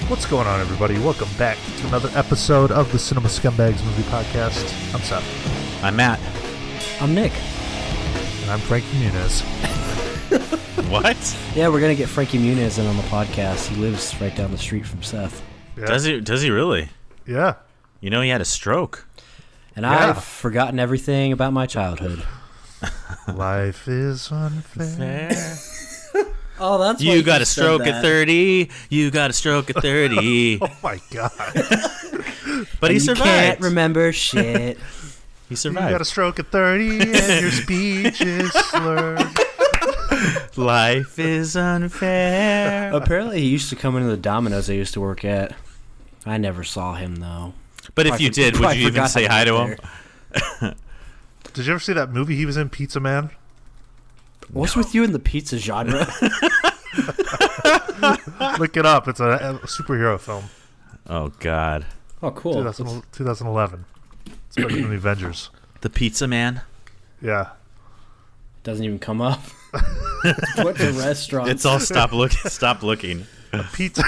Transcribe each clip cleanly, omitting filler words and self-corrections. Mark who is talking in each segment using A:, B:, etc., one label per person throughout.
A: What's going on, everybody? Welcome back to another episode of the Cinema Scumbags movie podcast. I'm Seth.
B: I'm Matt.
C: I'm Nick.
A: And I'm Frankie Muniz.
B: What?
C: Yeah, we're going to get Frankie Muniz in on the podcast. He lives right down the street from Seth.
A: Yeah.
B: Does he really?
A: Yeah.
B: You know he had a stroke.
C: And I've forgotten everything about my childhood.
A: Life is unfair.
C: Oh, that's why
B: You got a stroke at 30. You got a stroke at 30.
A: Oh my god.
B: But he
C: You
B: survived.
C: can't remember shit.
B: He
A: You
B: survived.
A: got a stroke at 30 and your speech is slurred.
B: Life is unfair.
C: Apparently, he used to come into the Domino's I used to work at. I never saw him, though.
B: But if you did, would you even say hi to him?
A: Did you ever see that movie he was in, Pizza Man?
C: What's with you in the pizza genre?
A: Look it up. It's a superhero film.
B: Oh, God.
C: Oh, cool.
A: 2011. It's better than the Avengers.
B: The Pizza Man?
A: Yeah.
C: Doesn't even come up. What's a restaurant?
B: It's all stop looking.
A: A pizza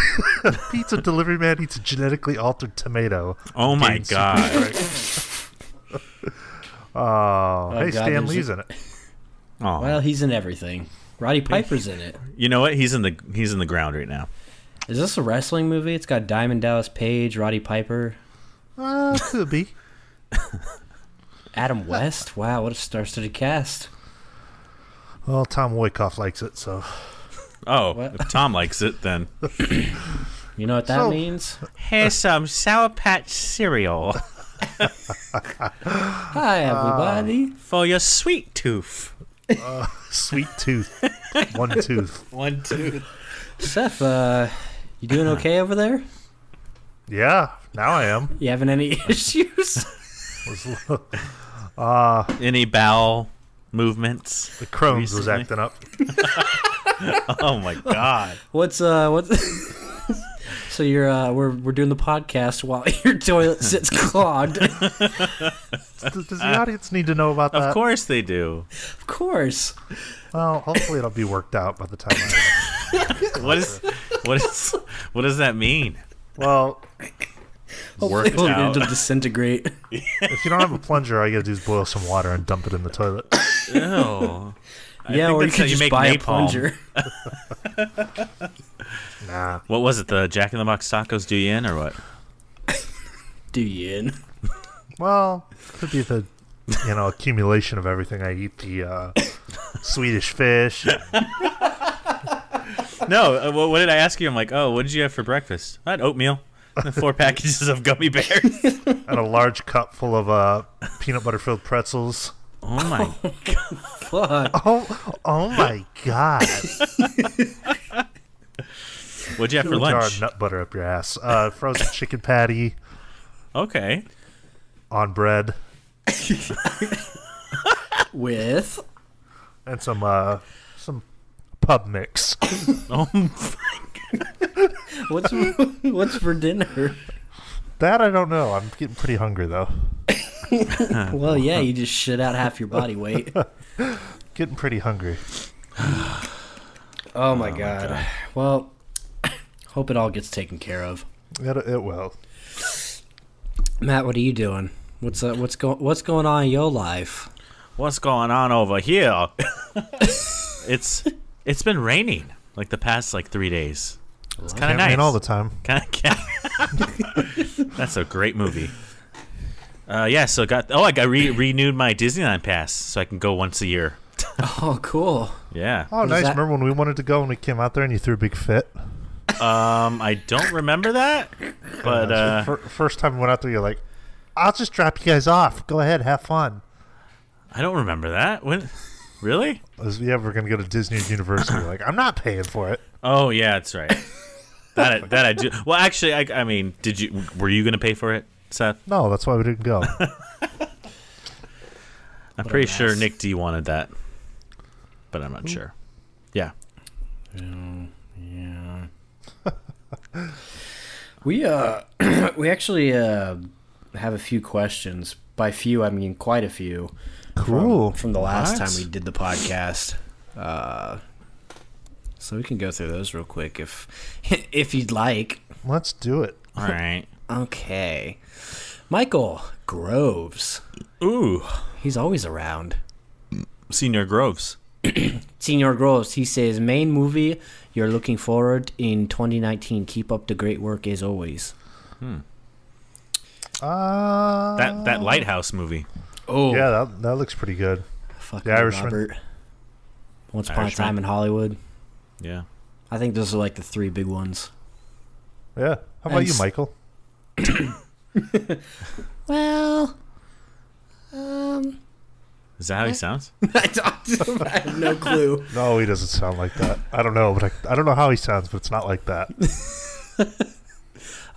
A: delivery man eats a genetically altered tomato.
B: Oh, my God.
A: Hey,
C: God,
A: Stan Lee's in it.
B: Oh.
C: Well, he's in everything. Roddy Piper's in it.
B: You know what? He's in the ground right now.
C: Is this a wrestling movie? It's got Diamond Dallas Page, Roddy Piper,
A: Could be.
C: Adam West. Wow, what a star-studded cast.
A: Well, Tom Woykoff likes it, so.
B: Oh,
C: What?
B: if Tom likes it, then.
C: You know what that means?
B: Here's some Sour Patch cereal
C: Hi, everybody.
B: for your sweet tooth.
A: Sweet tooth. One tooth.
B: One tooth.
C: Seth, you doing okay over there?
A: Yeah, now I am.
C: You having any issues?
B: Any bowel movements?
A: The Crohn's was
B: Recently?
A: acting up.
B: Oh my God!
C: what's So you're we're doing the podcast while your toilet sits clogged.
A: Does the audience need to know about that?
B: Of course they do.
C: Of course.
A: Well, hopefully it'll be worked out by the time I.
B: What does that mean?
A: Well,
C: Hopefully
B: Worked out.
C: it'll disintegrate.
A: if you don't have a plunger, all you gotta do is boil some water and dump it in the toilet.
B: Ew.
C: Yeah, or you
B: that's how
C: could just
B: make
C: buy a
B: napalm.
C: plunger.
A: Nah.
B: What was it? The Jack in the Box tacos do you in or what?
C: Do you in?
A: Well, could be the accumulation of everything I eat. The Swedish fish.
B: No. What did I ask you? I'm like, oh, what did you have for breakfast? I had oatmeal and 4 packages of gummy bears.
A: And a large cup full of peanut butter filled pretzels.
B: Oh my!
C: Fuck.
A: Oh my god!
B: What'd you have for
A: Fill a jar
B: lunch?
A: of nut butter up your ass. Frozen chicken patty
B: Okay.
A: on bread
C: With
A: and some pub mix.
B: Oh.
C: what's for dinner?
A: That I don't know. I'm getting pretty hungry though.
C: Well, yeah, you just shit out half your body weight.
A: Getting pretty hungry.
C: Oh my god. Well, hope it all gets taken care of.
A: It will.
C: Matt, what are you doing? What's going on in your life?
B: What's going on over here? It's been raining like the past 3 days. It's kind of
A: Can't rain
B: nice.
A: all the time.
B: That's a great movie. Yeah, so I got renewed my Disneyland pass so I can go once a year.
C: Oh, cool.
B: Yeah.
A: Oh,
C: What is
A: nice.
C: that?
A: Remember when we wanted to go and we came out there and you threw a big fit?
B: I don't remember that, but
A: First time we went out there, you're like, I'll just drop you guys off. Go ahead, have fun.
B: I don't remember that. When? Really?
A: Yeah, we're going to go to Disney University. You're like, I'm not paying for it.
B: Oh yeah, that's right. that I do. Well, actually, I mean, were you gonna pay for it, Seth?
A: No, that's why we didn't go.
B: I'm pretty sure Nick D wanted that, but I'm not sure. Yeah.
C: Yeah. We actually have a few questions. By few, I mean quite a few.
A: Cool.
C: From the last
B: Nice.
C: time we did the podcast. So we can go through those real quick if you'd like.
A: Let's do it.
B: All right.
C: Okay. Michael Groves.
B: Ooh.
C: He's always around.
B: Senior Groves.
C: Senior Groves, he says, main movie you're looking forward in 2019. Keep up the great work as always.
B: That Lighthouse movie.
C: Oh.
A: Yeah, that looks pretty good.
C: Fuck
A: The
C: me,
A: Irishman.
C: Robert. Once Upon a
B: Irishman.
C: Time in Hollywood.
B: Yeah.
C: I think those are like the three big ones.
A: Yeah. How about
C: And
A: you, Michael?
C: Well,
B: Is that how he sounds?
C: I have no clue.
A: No, he doesn't sound like that. I don't know, but I don't know how he sounds, but it's not like that.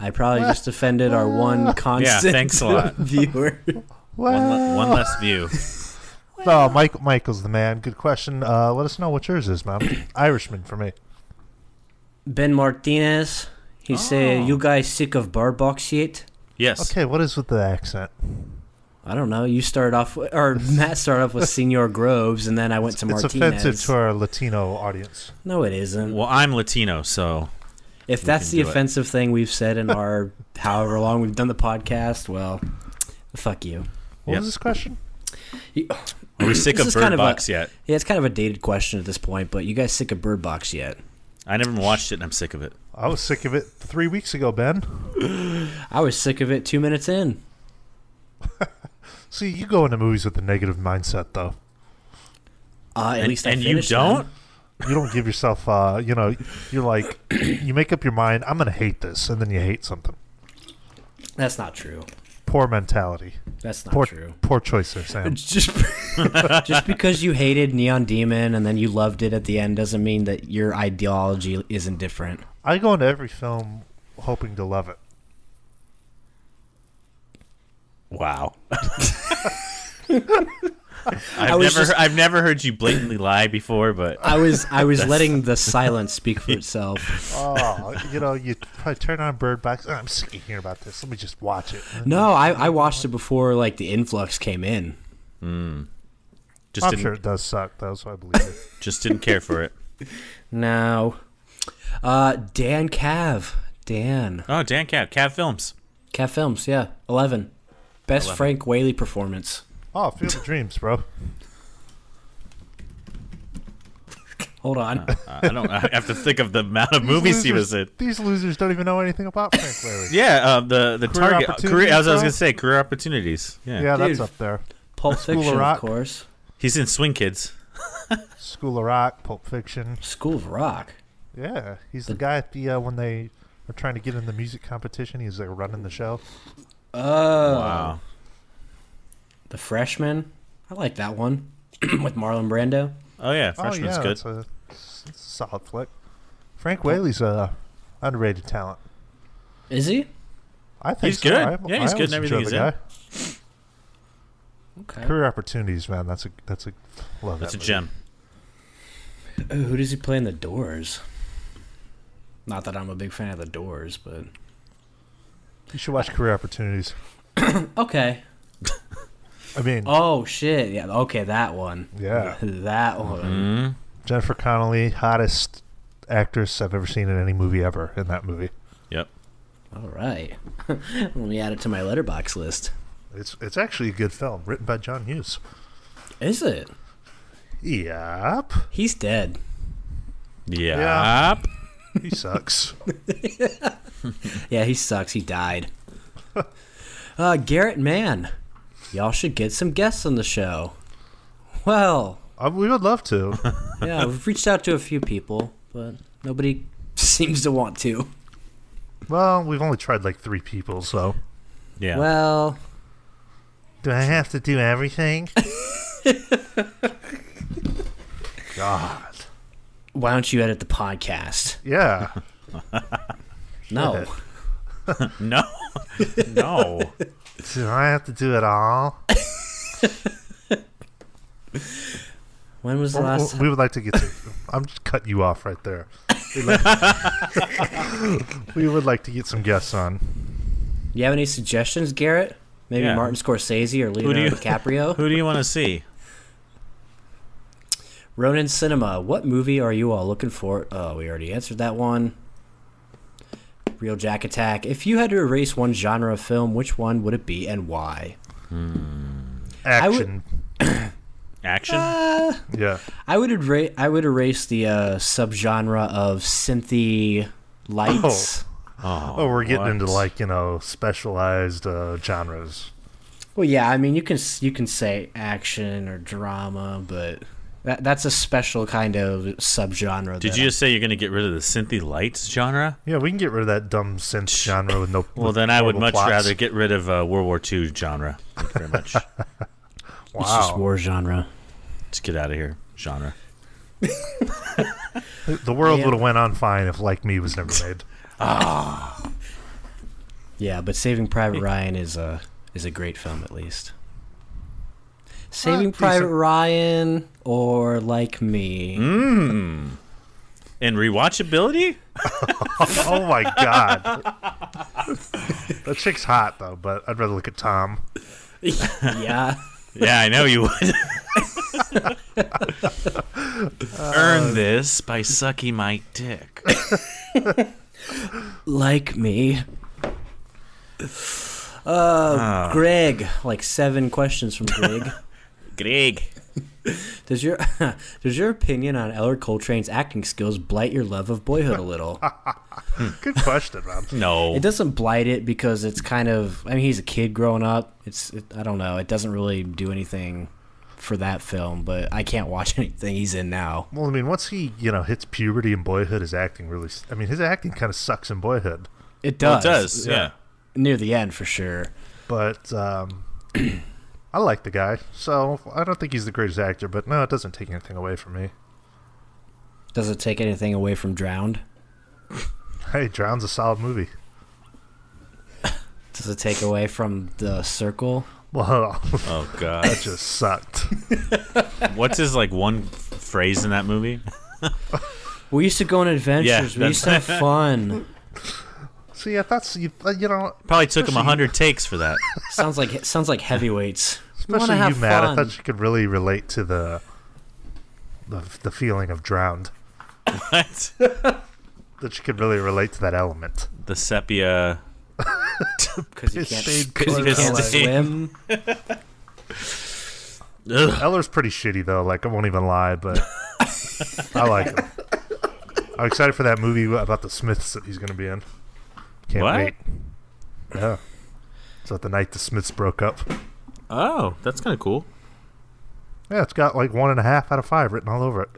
C: I probably just offended our one constant
B: thanks a lot.
C: viewer.
B: One less view.
A: No, Michael's the man. Good question. Let us know what yours is, man. Irishman for me.
C: Ben Martinez, he said, you guys sick of Bird Box yet?
B: Yes.
A: Okay, what is with the accent?
C: I don't know. You started off, or Matt started off with Senor Groves, and then I went to
A: It's
C: Martinez.
A: offensive to our Latino audience.
C: No, it isn't.
B: Well, I'm Latino, so
C: If that's
B: can
C: the
B: do it.
C: offensive thing we've said in our however long we've done the podcast, well, fuck you.
A: What
B: Yep.
A: was this question?
B: are we sick
C: This
B: of
C: is kind
B: Bird
C: of
B: Box yet?
C: Yeah, it's kind of a dated question at this point, but you guys sick of Bird Box yet?
B: I never watched it, and I'm sick of it.
A: I was sick of it 3 weeks ago, Ben.
C: I was sick of it 2 minutes in.
A: See, you go into movies with a negative mindset, though.
C: At least I
B: and you
C: finished
B: don't?
C: them.
A: You don't give yourself, you're like, you make up your mind, I'm going to hate this, and then you hate something.
C: That's not true.
A: Poor mentality.
C: That's not
A: Poor,
C: true.
A: poor choice there, Sam.
C: Just because you hated Neon Demon and then you loved it at the end doesn't mean that your ideology isn't different.
A: I go into every film hoping to love it.
B: Wow.
C: was
B: I've never heard you blatantly lie before, but
C: I was letting the silence speak for itself.
A: Oh, you probably turn on Bird Box. Oh, I'm sick of hearing about this. Let me just watch it.
C: No, I watched it before like the influx came in.
B: just
A: I'm
B: didn't
A: sure it does suck, though, so I believe it.
B: just didn't care for it.
C: Now, Dan Cav. Dan.
B: Oh, Dan Cav Films.
C: Cav Films, yeah. 11. Best
B: 11.
C: Frank Whaley performance.
A: Oh, Field of Dreams, bro.
C: Hold on.
B: I have to think of the amount of movies he was in.
A: These losers don't even know anything about Frank Whaley.
B: Yeah, the
A: Career
B: target.
A: opportunities,
B: I was
A: bro?
B: gonna say career opportunities. Yeah.
A: Yeah, that's
C: Dude.
A: up there.
C: Pulp
A: School of
C: Fiction, of
A: Rock.
C: course.
B: He's in Swing Kids.
A: School of Rock, Pulp Fiction.
C: School of Rock.
A: Yeah, he's the guy at the when they are trying to get in the music competition. He's like running the show.
C: Oh.
B: Wow.
C: The Freshman. I like that one. With Marlon Brando.
B: Oh yeah, Freshman's
A: oh, yeah,
B: good.
A: It's a solid flick. Frank Whaley's a underrated talent.
C: Is he?
A: I think
B: He's
A: so.
B: good. Yeah, he's
A: I
B: good in
A: always
B: everything
A: enjoy
B: he's
A: the
B: in.
A: guy.
C: Okay.
A: Career opportunities, man. That's a love.
B: That's
A: that
B: a
A: movie.
B: gem.
C: Who does he play in The Doors? Not that I'm a big fan of The Doors, but...
A: You should watch Career Opportunities.
C: Okay.
A: I mean,
C: Oh, shit. Yeah, okay, that one.
A: yeah,
C: That one.
A: Jennifer Connelly, hottest actress I've ever seen in any movie ever. In that movie,
B: Yep.
C: All right. Let me add it to my letterbox list.
A: it's actually a good film, written by John Hughes.
C: Is it?
A: Yep,
C: He's dead.
B: Yep.
A: Yeah. he sucks.
C: Yeah, he sucks. He died. Garrett Mann. Y'all should get some guests on the show. Well,
A: We would love to.
C: yeah, we've reached out to a few people, but nobody seems to want to.
A: Well, we've only tried like 3 people, so
B: Yeah.
C: Well,
A: do I have to do everything? God,
C: why don't you edit the podcast?
A: yeah.
C: No.
B: no. No.
A: Do I have to do it all?
C: When was the last time?
A: We would like to get to. I'm just cutting you off right there. We would like to get some guests on.
C: You have any suggestions, Garrett? Maybe
B: Yeah.
C: Martin Scorsese or Leonardo DiCaprio?
B: Who do you want to see?
C: Ronin Cinema. What movie are you all looking for? Oh, we already answered that one. Real Jack Attack. If you had to erase one genre of film, which one would it be and why?
A: Action.
B: Action?
A: Yeah.
C: I would erase the subgenre of synthy lights.
A: Oh, we're getting into like, specialized genres.
C: Well, yeah, I mean you can say action or drama, but that's a special kind of subgenre.
B: Did you just say you're going to get rid of the synthy lights genre?
A: Yeah, we can get rid of that dumb synth genre with no.
B: Well, then I would much
A: plots.
B: rather get rid of World War II genre. Thank you very much.
A: Wow.
C: It's just war genre.
B: Just get out of here, genre.
A: The world would have went on fine if Like Me was never made.
C: Yeah, but Saving Private Ryan is a great film at least. Saving Private Ryan or Like Me.
B: And rewatchability?
A: Oh my god. That chick's hot though, but I'd rather look at Tom.
C: Yeah.
B: Yeah, I know you would. Earn this by sucking my dick.
C: Like Me. Greg, like 7 questions from Greg.
B: Greg.
C: Does your opinion on Eller Coltrane's acting skills blight your love of Boyhood a little?
A: Good question, man.
B: No.
C: It doesn't blight it because it's kind of, I mean, he's a kid growing up. I don't know. It doesn't really do anything for that film, but I can't watch anything he's in now.
A: Well, I mean, once he, hits puberty in Boyhood, his acting really, his acting kind of sucks in Boyhood.
C: It does.
B: Well, it does, yeah.
C: Near the end, for sure.
A: But I like the guy, so I don't think he's the greatest actor, but no, it doesn't take anything away from me.
C: Does it take anything away from Drowned?
A: Hey, Drowned's a solid movie.
C: Does it take away from The Circle?
A: Well,
B: Oh, God.
A: that just sucked.
B: What's his, one phrase in that movie?
C: We used to go on adventures.
B: Yeah,
C: We used to have fun.
A: See, I thought,
B: Probably took him 100 takes for that.
C: Sounds like heavyweights. We wanna
A: especially you,
C: have
A: Matt, I
C: fun.
A: thought you could really relate to the feeling of Drowned.
B: What?
A: That you could really relate to that element.
B: The sepia...
C: Because you
A: Piss-stained
C: can't
A: color.
C: swim.
B: Ugh.
A: Eller's pretty shitty, though. I won't even lie, but I like him. I'm excited for that movie about the Smiths that he's going to be in. Can't
B: What?
A: wait. Yeah. It's about the night the Smiths broke up.
B: Oh, that's kind of cool.
A: Yeah, it's got 1.5 out of 5 written all over it.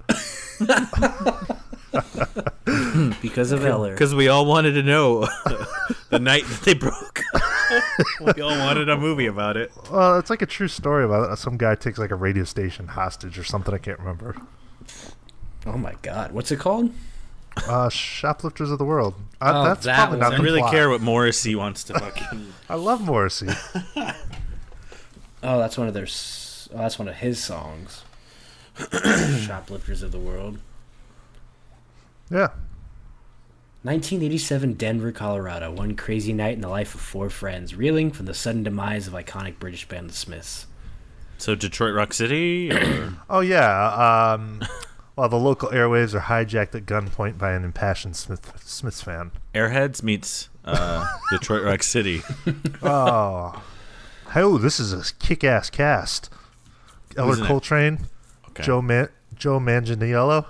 C: Because of Eller.
B: Because we all wanted to know the night that they broke. We all wanted a movie about it.
A: Well, it's like a true story about it. Some guy takes a radio station hostage or something. I can't remember.
C: Oh my God, what's it called?
A: Shoplifters of the World.
C: Oh,
A: That's
C: that
A: probably
C: was
A: not
B: I
A: the
B: really
A: plot.
B: care what Morrissey wants to fucking...
A: I love Morrissey.
C: Oh, that's one of that's one of his songs. Shoplifters of the World.
A: Yeah.
C: 1987 Denver, Colorado. One crazy night in the life of 4 friends, reeling from the sudden demise of iconic British band The Smiths.
B: So Detroit Rock City? Or...
A: Oh, yeah. While the local airwaves are hijacked at gunpoint by an impassioned Smiths fan.
B: Airheads meets Detroit Rock City.
A: Oh. This is a kick-ass cast. Eller
B: in it?
A: Coltrane,
B: Okay.
A: Joe Manganiello,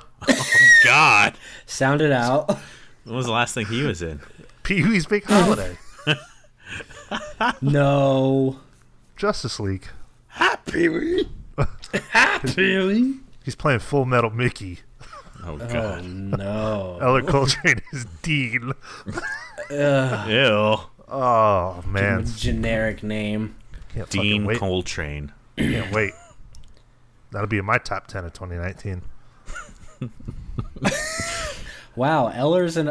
B: God!
C: Sound it out.
B: When was the last thing he was in?
A: Pee-wee's Big Holiday,
C: No.
A: Justice League.
C: Happy.
A: He's playing Full Metal Mickey.
B: Oh,
C: Oh
B: God.
C: no.
A: Eller Coltrane is Dean.
B: Ew.
A: Oh, man.
C: Generic name.
A: Can't fucking
B: Dean
A: wait.
B: Coltrane.
A: Can't wait. That'll be in my top 10 of 2019.
C: Wow, Eller's in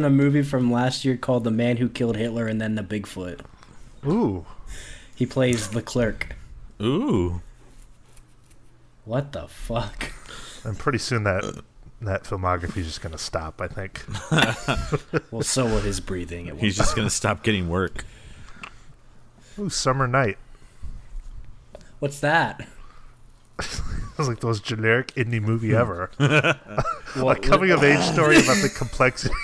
C: a movie from last year called The Man Who Killed Hitler and Then the Bigfoot.
A: Ooh.
C: He plays the clerk.
B: Ooh.
C: What the fuck?
A: And pretty soon that filmography is just going to stop, I think.
C: Well, so will his breathing. It
B: He's just going to stop getting work.
A: Ooh, Summer Night.
C: What's that?
A: It was like the most generic indie movie ever.
C: What,
A: A coming of age story about the complexities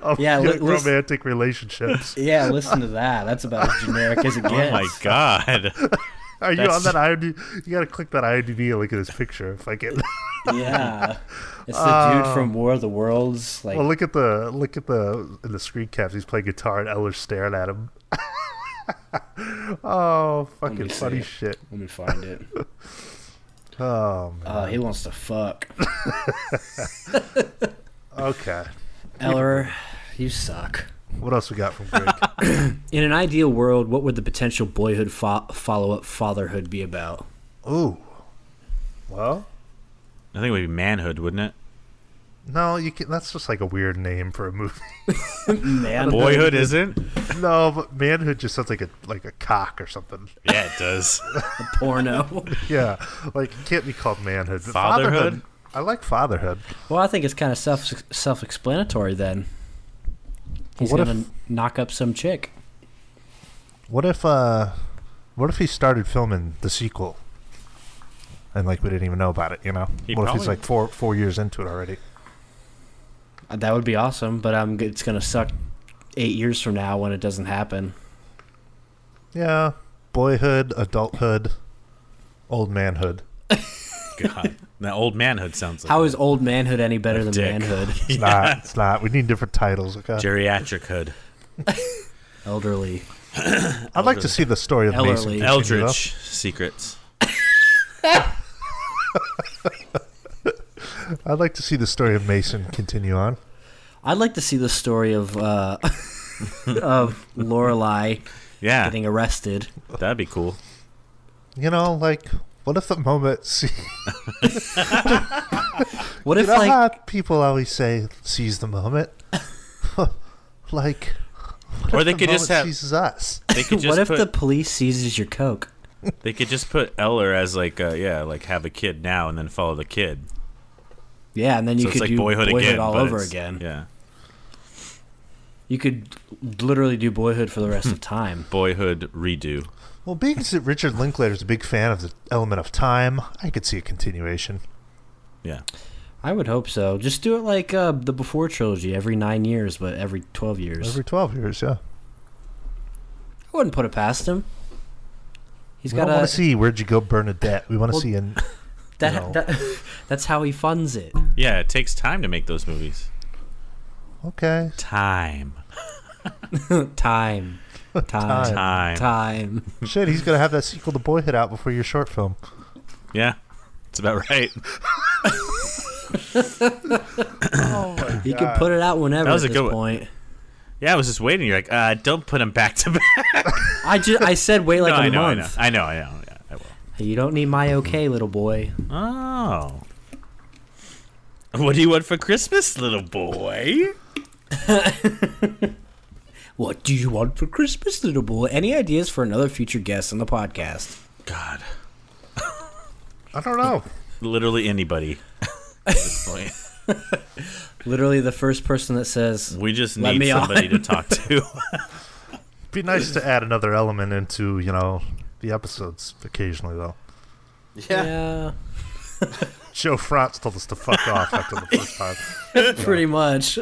A: of
C: Yeah,
A: romantic relationships.
C: Yeah, listen to that. That's about as generic as it gets.
B: Oh my god.
A: Are you on that IMDb? You gotta click that IMDb and look at his picture. If I get.
C: Yeah, it's the dude from War of the Worlds. Like,
A: Well, look at the in the screen caps. He's playing guitar and Eller's staring at him. Oh, fucking funny shit.
C: Let me find it.
A: Oh man.
C: He wants to fuck.
A: Okay.
C: Eller, you suck.
A: What else we got from Greg?
C: In an ideal world, what would the potential Boyhood follow-up Fatherhood be about?
A: Ooh. Well,
B: I think it would be Manhood, wouldn't it?
A: no, you can. That's just like a weird name for a movie.
C: Man,
B: Boyhood isn't?
A: No, but Manhood just sounds like a cock or something.
B: Yeah, it does.
C: a porno.
A: Yeah, like it can't be called Manhood. But
B: Fatherhood?
A: I like Fatherhood.
C: Well, I think it's kind of self-explanatory then. He's
A: What
C: gonna knock up some chick.
A: What if he started filming the sequel, and like we didn't even know about it? You know, what if he's like four years into it already?
C: That would be awesome, but it's gonna suck 8 years from now when it doesn't happen.
A: Yeah, boyhood, adulthood, old manhood.
B: God, that old manhood sounds like
C: How is old manhood any better than
B: dick.
C: manhood?
A: It's not. It's not. We need different titles. Okay.
B: geriatric hood.
C: Elderly.
A: I'd like to see the story of
C: Elderly.
A: Mason.
B: Eldritch secrets.
A: I'd like to see the story of Mason continue on.
C: I'd like to see the story of of Lorelai
B: Yeah,
C: getting arrested.
B: that'd be cool.
A: You know, like, what if the moment?
C: What if,
A: you know
C: like,
A: how people always say, "Seize the moment." Like, what
B: Or
A: if
B: they
A: the
B: could just
A: moment
B: have.
A: seizes us.
B: They could just
C: what if
B: put,
C: the police seizes your coke?
B: They could just put Eller as like like have a kid now and then follow the kid.
C: Yeah, and then you
B: So it's
C: could
B: like
C: do
B: Boyhood again,
C: all
B: but
C: over
B: it's-
C: again.
B: Yeah,
C: You could literally do Boyhood for the rest of time.
B: Boyhood redo.
A: Well, being that Richard Linklater's a big fan of the element of time, I could see a continuation.
B: Yeah,
C: I would hope so. Just do it like the Before trilogy, every 9 years, but every 12 years.
A: Every 12 years, yeah.
C: I wouldn't put it past him. He's
A: We
C: got
A: don't want to see Where'd You Go, Bernadette. We want to
C: Well,
A: see
C: that's how he funds it.
B: yeah. It takes time to make those movies.
A: Okay.
B: Time.
C: Time.
A: Shit, he's going to have that sequel to Boyhood out before your short film.
B: Yeah, that's about right.
A: Oh, my
C: He can put it out whenever
B: That was
C: at
B: a
C: this
B: good one.
C: point.
B: Yeah, I was just waiting. You're like, don't put them back to back.
C: I said wait like
B: No,
C: a
B: I know.
C: month.
B: I know. Yeah, I will.
C: You don't need my okay, little boy.
B: Oh. What do you want for Christmas, little boy?
C: What do you want for Christmas, little boy? Any ideas for another future guest on the podcast?
B: God.
A: I don't know.
B: Literally anybody at this point.
C: Literally the first person that says,
B: We just
C: Let
B: need
C: me
B: somebody
C: on.
B: to talk to.
A: Be nice to add another element into, the episodes occasionally, though.
C: yeah,
A: Joe Frantz told us to fuck off after the first time.
C: pretty much.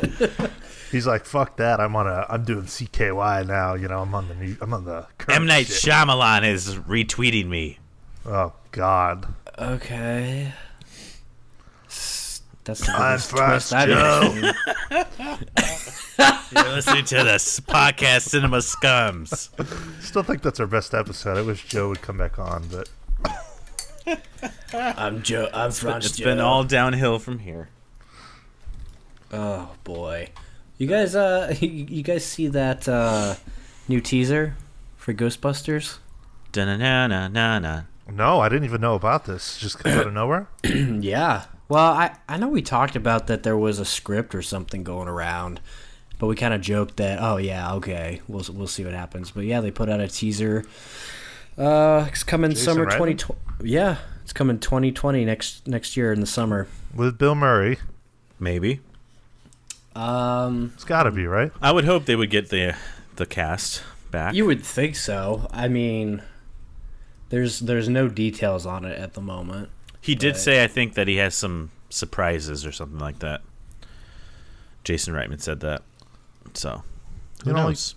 A: He's like, "Fuck that! I'm doing CKY now. I'm on the current
B: M. Night
A: shit."
B: Shyamalan is retweeting me.
A: Oh God!
C: Okay. That's the
A: I'm
C: biggest
A: Frantz
C: twist I've
A: Joe.
C: ever seen.
B: You're listening to this podcast, Cinema Scums.
A: Still think that's our best episode. I wish Joe would come back on, but
C: I'm Joe. I'm Frantz
B: It's
C: Joe.
B: been all downhill from here.
C: Oh boy, you guys. You guys see that new teaser for Ghostbusters?
B: Da-na-na-na-na-na.
A: no, I didn't even know about this. Just comes out of nowhere.
C: Yeah. Well, I know we talked about that there was a script or something going around, but we kind of joked that, oh yeah, okay, we'll see what happens. But yeah, they put out a teaser. It's coming
A: Jason
C: summer
A: Reitman?
C: 2020. Yeah, it's coming 2020 next year in the summer.
A: With Bill Murray.
B: Maybe.
A: It's got to be, right?
B: I would hope they would get the cast back.
C: You would think so. I mean, there's no details on it at the moment.
B: He did say, I think, that he has some surprises or something like that. Jason Reitman said that. So, who
A: You know,
B: knows?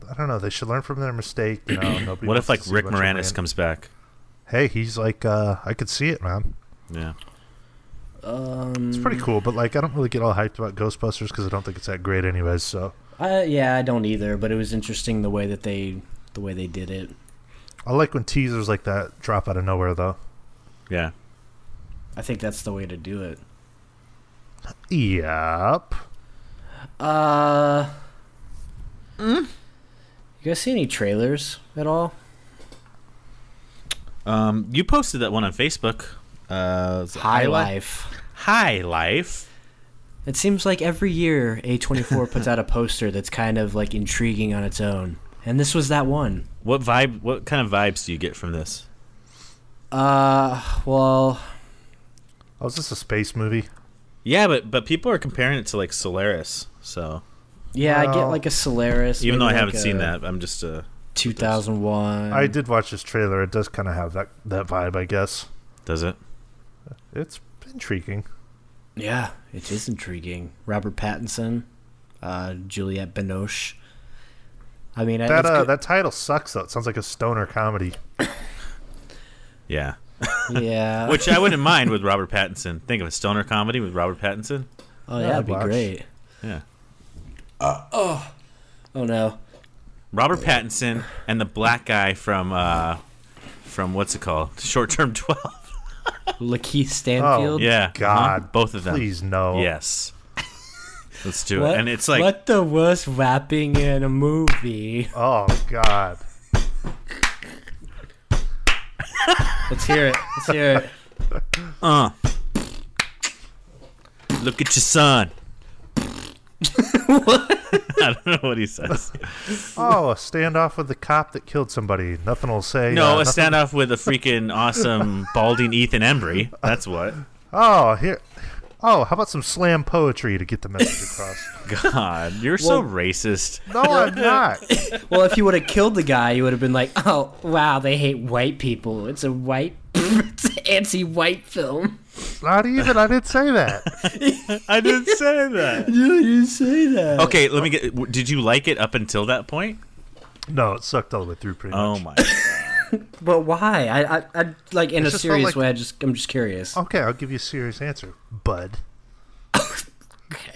A: I don't know. They should learn from their mistake. You know, nobody
B: What if
A: wants to
B: like
A: see a
B: Rick
A: bunch of
B: Moranis comes back?
A: Hey, he's like, I could see it, man.
B: Yeah.
A: It's pretty cool, but like, I don't really get all hyped about Ghostbusters because I don't think it's that great, anyways. So.
C: Yeah, I don't either. But it was interesting the way they did it.
A: I like when teasers like that drop out of nowhere, though.
B: Yeah.
C: I think that's the way to do it.
A: Yep.
C: You guys see any trailers at all?
B: You posted that one on Facebook.
C: High Life.
B: High Life.
C: It seems like every year A24 puts out a poster that's kind of like intriguing on its own, and this was that one.
B: What kind of vibes do you get from this?
C: Well,
A: Oh, is this a space movie?
B: Yeah, but people are comparing it to like Solaris. So
C: yeah, I get
A: Well,
C: like a Solaris.
B: even though I
C: maybe
B: haven't
C: like
B: seen
C: a
B: that, I'm just
C: 2001.
A: I did watch this trailer. It does kind of have that vibe, I guess.
B: does it?
A: It's intriguing.
C: Yeah, it is intriguing. Robert Pattinson, Juliette Binoche. I mean,
A: That title sucks though. It sounds like a stoner comedy.
B: Yeah.
C: yeah.
B: Which I wouldn't mind with Robert Pattinson. Think of a stoner comedy with Robert Pattinson.
C: Oh yeah, that'd be
A: watch.
C: great.
B: Yeah.
C: Oh no.
B: Robert Pattinson and the black guy from what's it called? Short Term 12.
C: Lakeith Stanfield.
B: Yeah.
A: God,
B: Both of them.
A: Please no.
B: Yes. Let's do
C: What,
B: it. And it's like
C: what the worst rapping in a movie?
A: Oh God.
C: Let's hear it. Let's hear it.
B: look at your son. I don't know what he says.
A: Oh, a standoff with the cop that killed somebody. Nothing will say.
B: No, a
A: nothing-
B: standoff with a freaking awesome balding Ethan Embry. That's what.
A: Oh, here. Oh, how about some slam poetry to get the message across?
B: God, you're so racist.
A: No, I'm not.
C: Well, if you would have killed the guy, you would have been like, "Oh, wow, they hate white people. It's an anti-white film."
A: Not even. I didn't say that.
B: I didn't say that.
C: You didn't say that.
B: Okay, let me get. Did you like it up until that point?
A: No, it sucked all the way through pretty much.
B: Oh my God.
C: But why? I like in
A: It
C: a
A: just
C: serious
A: felt
C: way. I'm just curious.
A: Okay, I'll give you a serious answer, bud.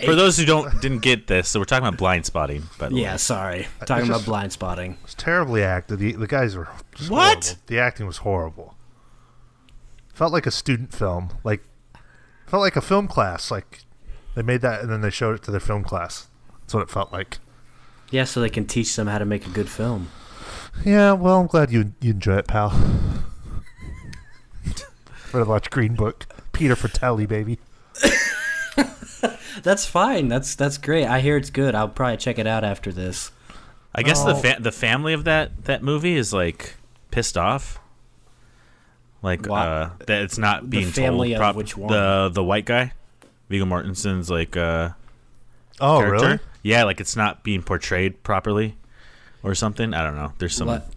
B: For those who didn't get this, so we're talking about blind spotting. By the way.
C: Yeah, sorry. Talking
A: just-
C: about blind spotting.
A: It's terribly acted. The guys were just
B: What?
A: horrible. The acting was horrible. Felt like a student film. Felt like a film class. Like they made that and then they showed it to their film class. That's what it felt like.
C: Yeah, so they can teach them how to make a good film.
A: Yeah, well, I'm glad you enjoy it, pal. Rather watch Green Book. Peter Fratelli, baby.
C: That's fine. That's great. I hear it's good. I'll probably check it out after this.
B: I guess
A: Oh.
B: the family of that movie is like pissed off. Like
C: What?
B: that it's not being
C: family
B: told
C: of which one?
B: the white guy, Viggo Mortensen's like
A: Oh,
B: character.
A: really?
B: Yeah, like it's not being portrayed properly or something. I don't know. There's some.
C: What?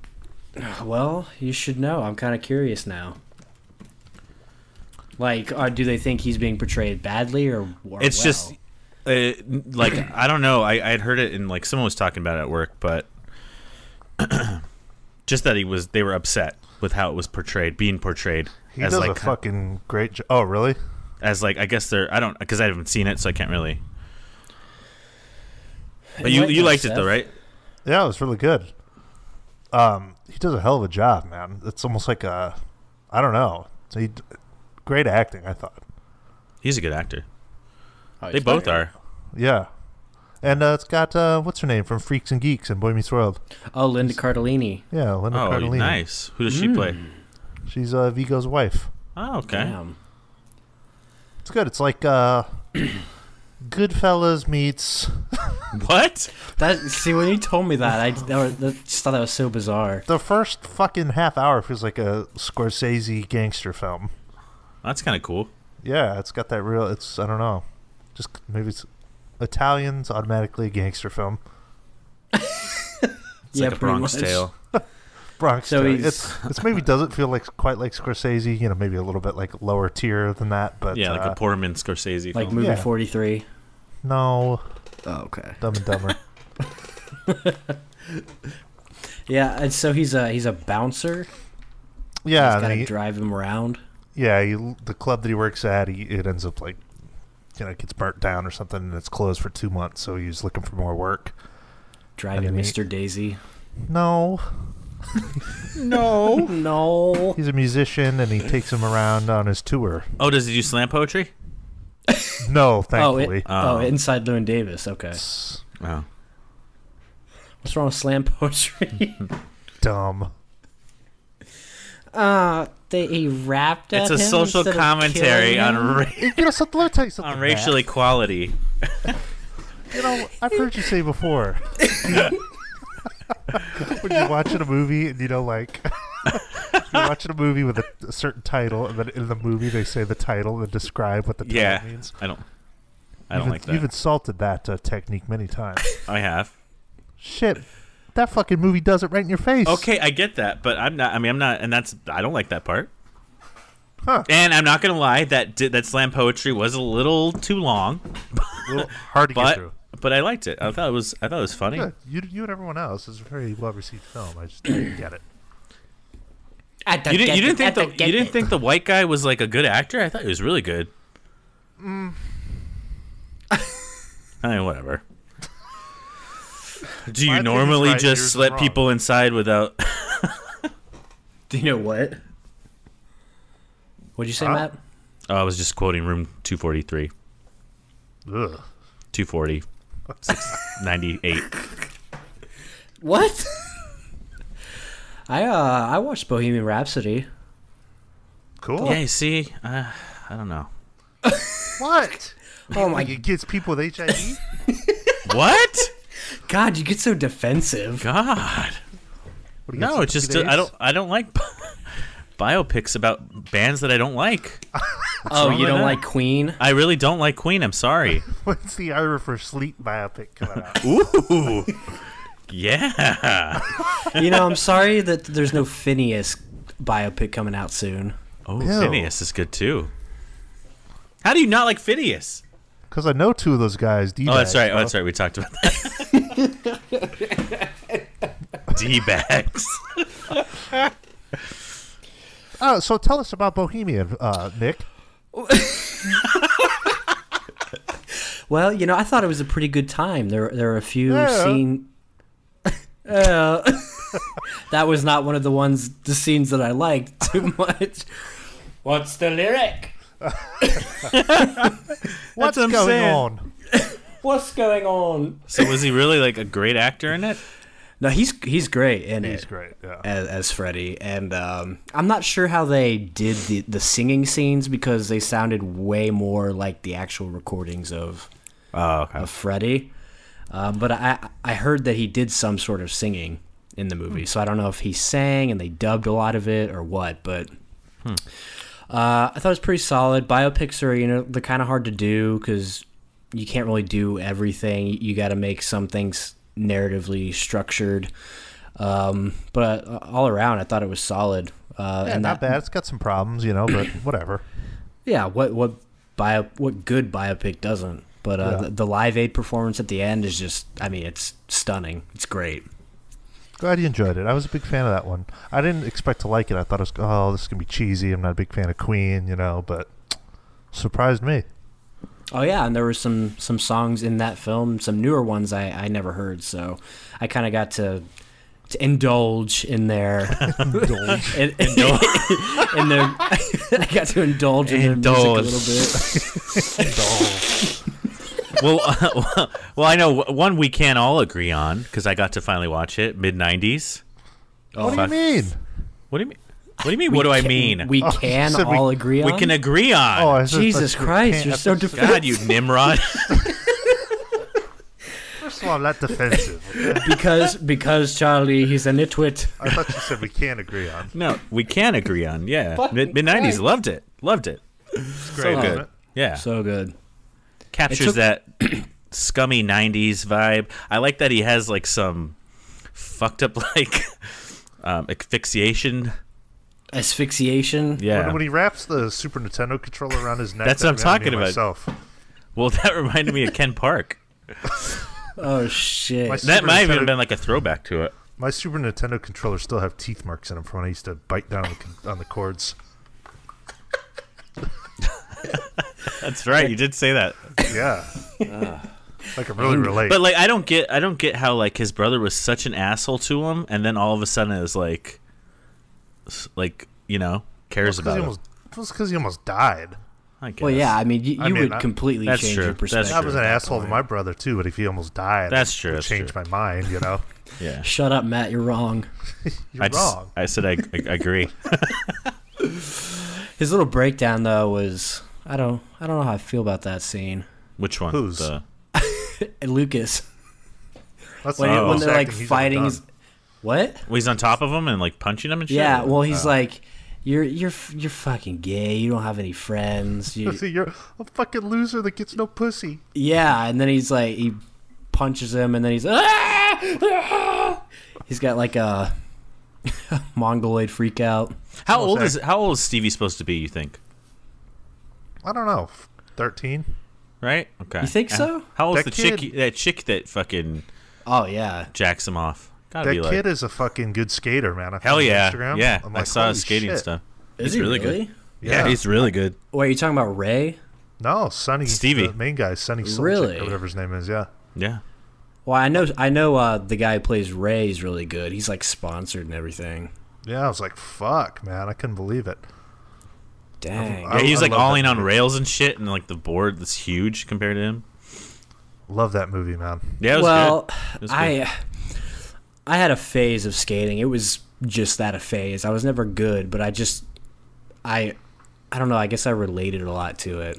C: Well, you should know. I'm kind of curious now. Like, do they think he's being portrayed badly or
B: It's
C: well?
B: just like I don't know. I had heard it and like someone was talking about it at work, but just that they were upset with how it was being portrayed.
A: He
B: as
A: does
B: like
A: a fucking great job. Oh, really?
B: as like I guess they're because I haven't seen it, so I can't really. But
C: Enlighten
B: you
C: us,
B: liked it
C: Seth.
B: though, right?
A: Yeah, it was really good. He does a hell of a job, man. It's almost like I don't know. Great acting, I thought.
B: He's a good actor.
C: Oh,
B: They
C: he's
B: both
C: very
B: are.
A: Yeah. And it's got, what's her name from Freaks and Geeks and Boy Meets World?
C: good. Oh, Linda Cardellini.
A: Yeah, Linda
B: Oh,
A: Cardellini.
B: nice. Who does she play?
A: She's Vigo's wife.
B: Oh, okay.
C: Damn.
A: It's good. It's like Goodfellas meets...
B: What?
C: See, when you told me that, I just thought that was so bizarre.
A: The first fucking half hour feels like a Scorsese gangster film.
B: That's kind of cool.
A: Yeah, it's got that real... I don't know. Just maybe it's... Italians, automatically a gangster film.
B: It's
C: Yeah,
B: like a
C: pretty
B: Bronx
C: much.
B: Tale.
A: Bronx
C: So
A: Tale.
C: he's-
A: It's maybe doesn't feel like quite like Scorsese, maybe a little bit like lower tier than that, but
B: Yeah, like a poor man Scorsese
C: Like
B: film.
C: movie
A: Yeah.
C: 43.
A: no,
C: Oh, okay.
A: Dumb and Dumber.
C: Yeah, and so he's a bouncer.
A: Yeah,
C: He's got to drive him around.
A: yeah. The club that he works at, it ends up like, gets burnt down or something, and it's closed for 2 months. So he's looking for more work.
C: Driving Mr. Daisy.
A: No,
C: No.
A: he's a musician, and he takes him around on his tour.
B: Oh, does he do slam poetry?
A: No, thankfully.
C: Inside Llewyn Davis. Okay.
B: Oh.
C: What's wrong with slam poetry?
A: Dumb.
C: He rapped at
B: It's a
C: him
B: social
C: instead of
B: commentary
C: killing
B: on
C: him?
A: Let me tell you something.
B: on racial
A: Matt.
B: equality.
A: I've heard you say before. When you're watching a movie and you're watching a movie with a certain title, and then in the movie they say the title and describe what the title means.
B: I don't like that.
A: You've insulted that technique many times.
B: I have.
A: Shit, that fucking movie does it right in your face.
B: Okay, I get that, but I'm not, and I don't like that part.
A: Huh.
B: And I'm not gonna lie, that slam poetry was a little too long,
A: A little hard to get through.
B: but I liked it. I thought it was funny.
A: Yeah, you and everyone else. It's a very well received film. I just didn't get it.
B: You didn't think the white guy was like a good actor? I thought he was really good. I mean, whatever. Do you normally just let people inside without?
C: Do you know what? What'd you say, Matt?
B: Oh, I was just quoting Room 243.
A: Ugh.
B: 240. 98.
C: What? I watched Bohemian Rhapsody.
A: Cool.
B: Yeah, you see, I don't know.
A: What?
C: Oh my
A: It gets people with HIV?
B: What?
C: God, you get so defensive.
B: God.
A: What,
B: No, it's just I don't like biopics about bands that I don't like.
C: Oh, you don't like Queen?
B: I really don't like Queen. I'm sorry.
A: When's the Ira for Sleep biopic coming out?
B: Ooh. Yeah.
C: I'm sorry that there's no Phineas biopic coming out soon.
B: Oh,
A: Ew.
B: Phineas is good too. How do you not like Phineas?
A: Because I know two of those guys.
B: Oh, that's right. Oh, that's right. We talked about that. D-bags.
A: Oh, so tell us about Bohemian, Nick.
C: Well, I thought it was a pretty good time. There are a few scenes. That was not one of the scenes that I liked too much. What's the lyric?
A: What's going on?
C: What's going on?
B: So was he really like a great actor in it?
C: No, he's great in it.
A: He's great, yeah.
C: As Freddie, and I'm not sure how they did the singing scenes because they sounded way more like the actual recordings of Freddie. But I heard that he did some sort of singing in the movie, so I don't know if he sang and they dubbed a lot of it or what. But I thought it was pretty solid. Biopics are they're kind of hard to do because you can't really do everything. You got to make some things narratively structured, but all around I thought it was solid.
A: And not bad. It's got some problems, but whatever.
C: Yeah, what good biopic doesn't? But the Live Aid performance at the end is just, it's stunning. It's great.
A: Glad you enjoyed it. I was a big fan of that one. I didn't expect to like it. I thought it was, this is gonna be cheesy. I'm not a big fan of Queen, but surprised me.
C: Oh yeah, and there were some songs in that film, some newer ones I never heard, so I kind of got to indulge in their
A: Indulge.
C: in their I got to indulge in their music a little bit.
A: Indulge.
B: Well, I know one we can't all agree on because I got to finally watch it. Mid-90s.
A: What do you mean?
B: What do you mean? What do you mean? What do I mean?
C: We can all agree on.
B: We can agree on.
A: Oh,
C: Jesus Christ! You're so defensive.
B: God, you Nimrod.
A: First of all, I'm not defensive.
C: because Charlie, he's a nitwit.
A: I thought you said we can't agree on.
B: No, we can agree on. Yeah,
C: Fucking
B: mid-90s.
C: Christ.
B: Loved it.
A: It's
B: So
A: great,
B: good.
A: isn't it?
B: Yeah,
C: So good.
B: captures that scummy 90s vibe. I like that he has like some fucked up like asphyxiation. Yeah.
A: When he wraps the Super Nintendo controller around his neck,
B: That's
A: that
B: what I'm
A: reminded me
B: talking
A: of
B: about.
A: myself.
B: Well, that reminded me of Ken Park.
C: Oh shit!
A: My
B: That
A: Super
B: might have even
A: Nintendo-
B: been like a throwback to it.
A: My Super Nintendo controllers still have teeth marks in them from when I used to bite down on the cords.
B: That's right. You did say that.
A: Yeah. I can really relate.
B: But like, I don't get how like his brother was such an asshole to him, and then all of a sudden is like you know, cares about him.
A: It was because he almost died.
B: I guess.
C: Well, yeah. I mean, you would completely
B: that's
C: change
B: true.
C: your
B: That's
C: perspective.
A: I was an
C: at that
A: asshole to
C: point.
A: my brother too, but if he almost died,
B: That's true.
A: It
B: That's
A: changed
B: true.
A: my mind. You know,
B: Yeah.
C: Shut up, Matt. You're wrong.
A: you're wrong.
B: I said I agree.
C: His little breakdown though was I don't know how I feel about that scene.
B: Which one?
A: Whose?
C: And Lucas
A: That's
C: when,
A: the
C: when
A: most
C: they're like
A: acting he's ever
C: fighting.
A: done.
C: What?
B: Well, he's on top of him and like punching him and shit.
C: Yeah. Well, he's like, you're fucking gay. You don't have any friends.
A: See, you're a fucking loser that gets no pussy.
C: Yeah, and then he's like, he punches him, and then he's he's got like a mongoloid freak out.
B: how old is Stevie supposed to be? You think?
A: I don't know, 13.
B: Right? Okay.
C: You think so?
B: How old's
A: That
B: the chick?
A: kid-
B: That chick that fucking
C: Oh yeah,
B: jacks him off. Gotta
A: That
B: be like,
A: kid is a fucking good skater, man. I
B: hell
A: found him on
B: yeah,
A: Instagram.
B: yeah.
A: I'm
B: I
A: like,
B: saw
A: holy
B: his skating
A: shit.
B: stuff.
C: is
B: He's
C: he
B: really
C: really?
B: good.
A: Yeah.
B: He's really good.
C: Wait, are you talking about Ray?
A: No, Sonny,
B: Stevie.
A: the main guy, Sonny Solchik,
C: Really?
A: or whatever his name is. Yeah,
B: Yeah.
C: Well, I know. The guy who plays Ray is really good. He's like sponsored and everything.
A: yeah. I was like, fuck, man, I couldn't believe it.
C: Dang.
A: I-
B: Yeah, he's like
A: love that
B: alling on
A: movie.
B: rails and shit, and like the board that's huge compared to him.
A: Love that movie, man.
B: Yeah, it was
C: Well,
B: good. It was good.
C: I had a phase of skating. It was just that, a phase. I was never good, but I don't know. I guess I related a lot to it.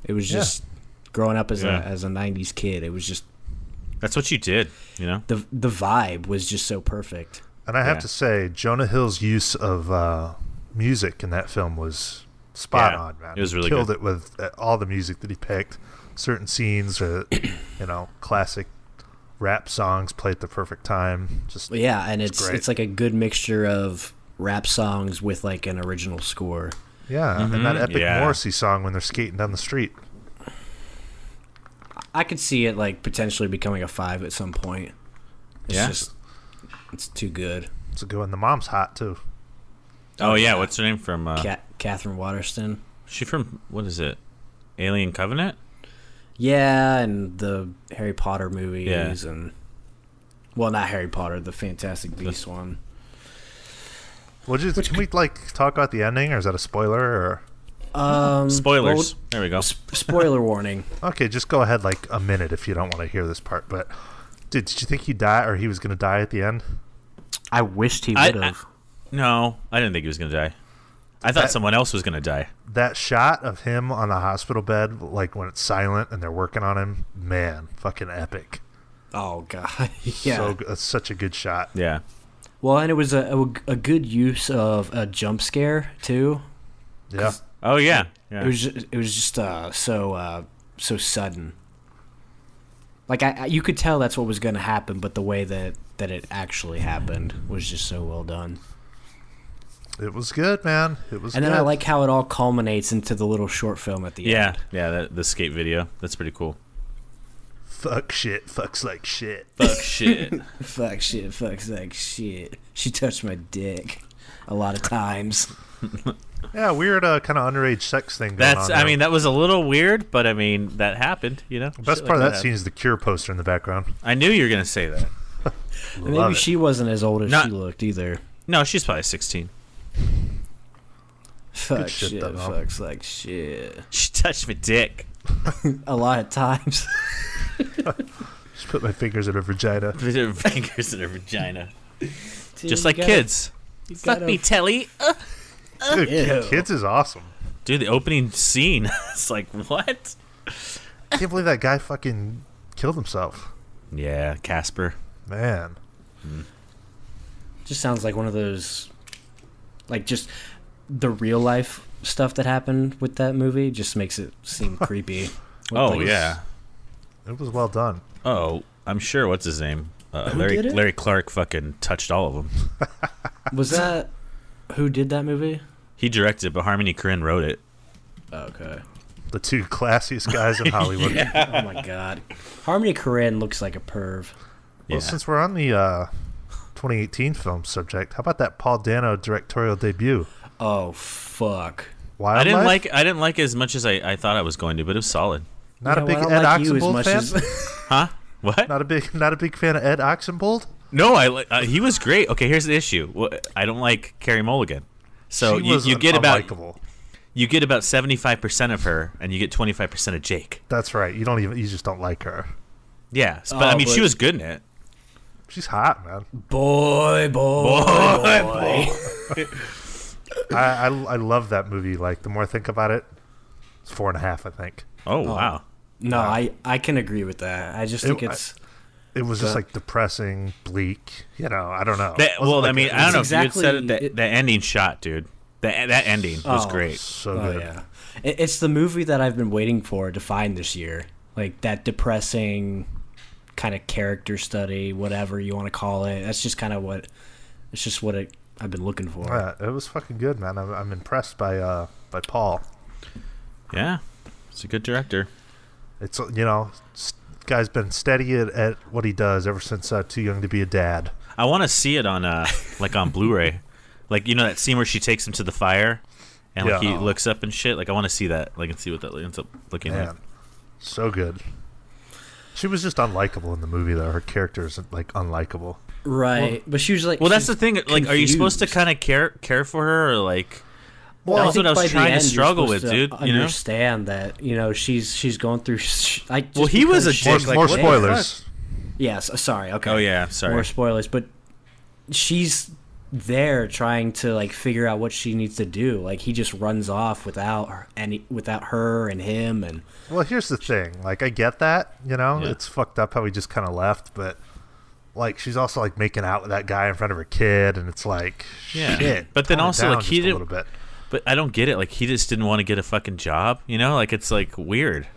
C: It was just growing up as
B: Yeah.
C: a '90s kid. It was just
B: That's what you did, you know.
C: the vibe was just so perfect.
A: And I have
B: Yeah.
A: to say, Jonah Hill's use of music in that film was spot
B: Yeah,
A: on, man.
B: it was really
A: He killed
B: good.
A: it with all the music that he picked. Certain scenes, classic rap songs played at the perfect time. Just
C: But yeah, and it's
A: great.
C: like a good mixture of rap songs with like an original score.
A: yeah, and that epic
B: yeah.
A: Morrissey song when they're skating down the street.
C: I could see it like potentially becoming a 5 at some point. It's
B: Yeah.
C: it's too good.
A: It's a good one. The mom's hot too.
B: Oh yeah, what's her name from?
C: Catherine Waterston.
B: She from what is it? Alien Covenant?
C: Yeah, and the Harry Potter movies,
B: Yeah.
C: and well, not Harry Potter, the Fantastic Beasts one.
A: Can we talk about the ending, or is that a spoiler?
B: Spoilers.
C: well,
B: There we go.
C: spoiler warning.
A: Or okay, just go ahead like a minute if you don't want to hear this part. But did you think he died, or he was going to die at the end?
C: I wished he
B: I-
C: would have.
B: No, I didn't think he was gonna die. I thought
A: That-
B: someone else was gonna die.
A: That shot of him on the hospital bed, like when it's silent and they're working on him, man, fucking epic.
C: Oh god, yeah.
A: So that's such a good shot.
B: Yeah.
C: Well, and it was a good use of a jump scare too.
A: Yeah,
B: Oh yeah. Yeah.
C: It was just so sudden. Like you could tell that's what was going to happen, but the way that it actually happened was just so well done.
A: it was good, man. It was.
C: And
A: good.
C: then I like how it all culminates into the little short film at the
B: yeah.
C: end.
B: Yeah. The skate video. That's pretty cool.
A: fuck shit, fucks like shit.
B: Fuck shit.
C: Fuck shit, fucks like shit. She touched my dick a lot of times.
A: Yeah, weird kind of underage sex thing going
B: That's.
A: on.
B: I
A: there.
B: mean, that was a little weird, but I mean, that happened. You know.
A: the best
B: Shit
A: part
B: like
A: of that scene is the Cure poster in the background.
B: I knew you were gonna say that.
C: And maybe
A: Love it.
C: she wasn't as old as
B: Not-
C: she looked either.
B: No, she's probably 16.
C: Fuck
A: shit,
C: shit,
A: though, Mel.
C: fucks like shit.
B: She touched my dick.
C: A lot of times.
A: Just put my fingers in her vagina.
B: With her fingers in her vagina.
C: Dude,
B: Just
C: you
B: like
C: gotta-
B: kids.
C: you
B: Fuck
C: gotta-
B: me, Telly.
A: Dude,
C: Ew.
A: Kids is awesome.
B: Dude, the opening scene. It's like, what?
A: I can't believe that guy fucking killed himself.
B: Yeah, Casper.
A: Man.
C: Just sounds like one of those, like just the real life stuff that happened with that movie just makes it seem creepy. With,
B: Oh,
C: like,
B: yeah.
A: It was well done.
B: Oh, I'm sure. What's his name?
C: Who
B: Larry
C: did it?
B: Larry Clark fucking touched all of them.
C: Was that who did that movie?
B: He directed, but Harmony Korine wrote it.
C: Okay.
A: the two classiest guys in Hollywood.
C: Oh my god, Harmony Korine looks like a perv.
A: Well, since we're on the 2018 film subject, how about that Paul Dano directorial debut?
C: Oh fuck!
A: Wildlife?
B: I didn't like it as much as I thought I was going to, but it was solid.
A: Not a big Ed Oxenbould fan.
B: Huh? What?
A: Not a big fan of Ed Oxenbould.
B: No, he was great. Okay, here's the issue. Well, I don't like Carey Mulligan. So you get about
A: unlikable.
B: You get about 75% of her, and you get 25% of Jake.
A: That's right. You just don't like her.
B: Yeah, but I mean, she was good in it.
A: She's hot, man.
C: Boy.
A: I love that movie. Like, the more I think about it, it's 4.5, I think.
B: Oh wow.
C: No, I can agree with that. I just think
A: it was just like depressing, bleak. You know, I don't know.
B: I don't know if you had said
C: it.
B: the ending shot, dude. That ending was great.
A: So good.
C: Yeah. It's the movie that I've been waiting for to find this year. Like that depressing kind of character study, whatever you want to call it. That's just kind of what I've been looking for.
A: Yeah, it was fucking good, man. I'm impressed by Paul.
B: Yeah, he's a good director.
A: It's guy's been steady at what he does ever since Too Young to Be a Dad.
B: I want to see it on on Blu-ray. Like, that scene where she takes him to the fire and he looks up and shit. Like, I want to see that, and see what that ends up looking like.
A: So good. She was just unlikable in the movie, though. Her character isn't unlikable.
C: Right, but she was like.
B: Well, that's the thing. Like,
C: confused.
B: are you supposed to kind of care for her, or like?
C: Well,
B: that's what I was trying to struggle with, dude.
C: Understand that she's going through.
B: He was a dick.
A: More spoilers.
C: Yes, sorry. Okay.
B: Oh yeah, sorry.
C: More spoilers, but she's there trying to figure out what she needs to do. Like, he just runs off without her and him. And
A: well, here's the thing. I get that. It's fucked up how he just kind of left, but she's also making out with that guy in front of her kid, and it's shit.
B: But then also he didn't.
A: A little bit.
B: But I don't get it. He just didn't want to get a fucking job. It's weird.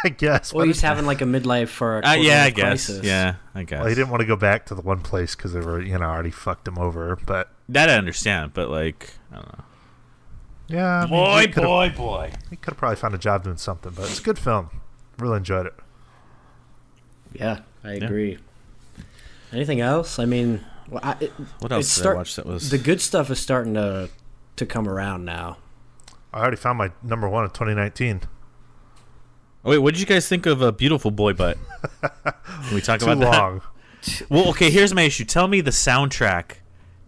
A: I guess.
C: Well, he's having a midlife for a
B: I guess.
C: crisis.
B: Yeah, I guess.
A: Well, he didn't want to go back to the one place because they were, already fucked him over. But
B: that I understand. But I don't know.
A: Yeah.
B: Boy.
A: He could have probably found a job doing something. But it's a good film. Really enjoyed it.
C: Yeah, I agree. Anything else? I mean,
B: what else did I watch that was
C: the good stuff is starting to come around now.
A: I already found my number one in 2019.
B: Oh, wait, what did you guys think of A Beautiful Boy Butt? Can we talk about
A: that? Too long.
B: Well, okay, here's my issue. Tell me the soundtrack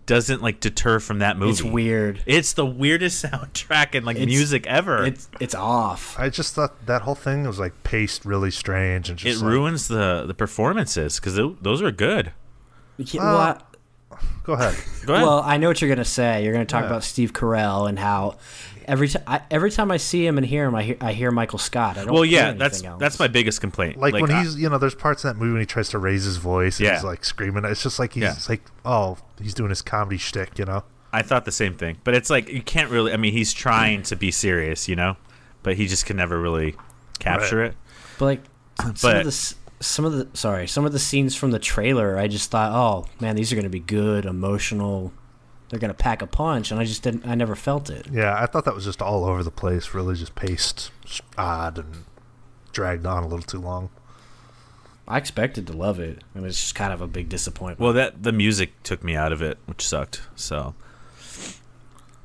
B: doesn't deter from that movie.
C: It's weird.
B: It's the weirdest soundtrack and music ever.
C: It's off.
A: I just thought that whole thing was paced really strange and just
B: it ruins the performances because those are good.
A: Go ahead.
C: Well, I know what you're gonna say. You're gonna talk about Steve Carell and how every time I see him and hear him, I hear Michael Scott. I don't.
B: Well,
C: hear
B: that's
C: else.
B: that's my biggest complaint.
A: When he's there's parts in that movie when he tries to raise his voice and he's screaming. It's just he's doing his comedy shtick.
B: I thought the same thing, but it's you can't really. I mean, he's trying to be serious, but he just can never really capture it.
C: But some of the scenes from the trailer, I just thought, oh man, these are going to be good, emotional. They're going to pack a punch, and I never felt it.
A: Yeah, I thought that was just all over the place, really just paced odd and dragged on a little too long.
C: I expected to love it. It was just kind of a big disappointment.
B: Well, the music took me out of it, which sucked. So,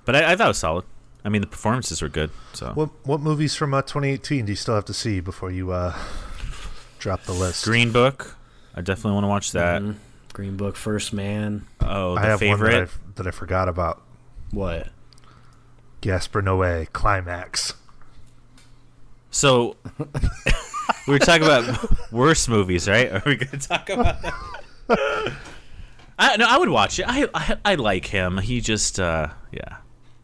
B: but I thought it was solid. I mean, the performances were good. So,
A: what movies from 2018 do you still have to see before you drop the list?
B: Green Book. I definitely want to watch that.
C: Mm-hmm. Green Book, First Man.
B: Oh,
A: I have
B: favorite
A: one that I forgot about.
C: What?
A: Gaspar Noé, Climax.
B: So we were talking about worse movies, right? Are we going to talk about that? I would watch it. I like him. He just yeah.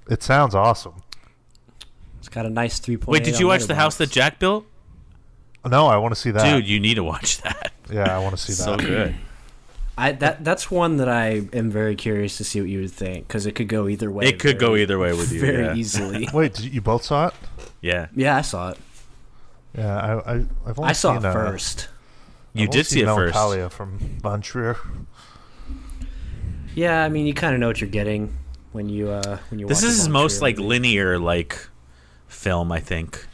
A: It sounds awesome.
C: It's got a nice 3.8.
B: Wait, did you watch The House That Jack Built?
A: No, I want to see that.
B: Dude, you need to watch that.
A: Yeah, I want to see that.
B: So good.
C: That's one that I am very curious to see what you would think, because it could go either way.
B: It could go either way with you
C: very easily.
A: Wait, you both saw it?
B: Yeah.
C: Yeah, I saw it.
A: Yeah, I've only
C: saw
A: seen,
C: it first.
B: You did see it first.
A: Melancholia from Von Trier.
C: Yeah, I mean, you kind of know what you're getting when you watch.
B: This is his most linear film, I think.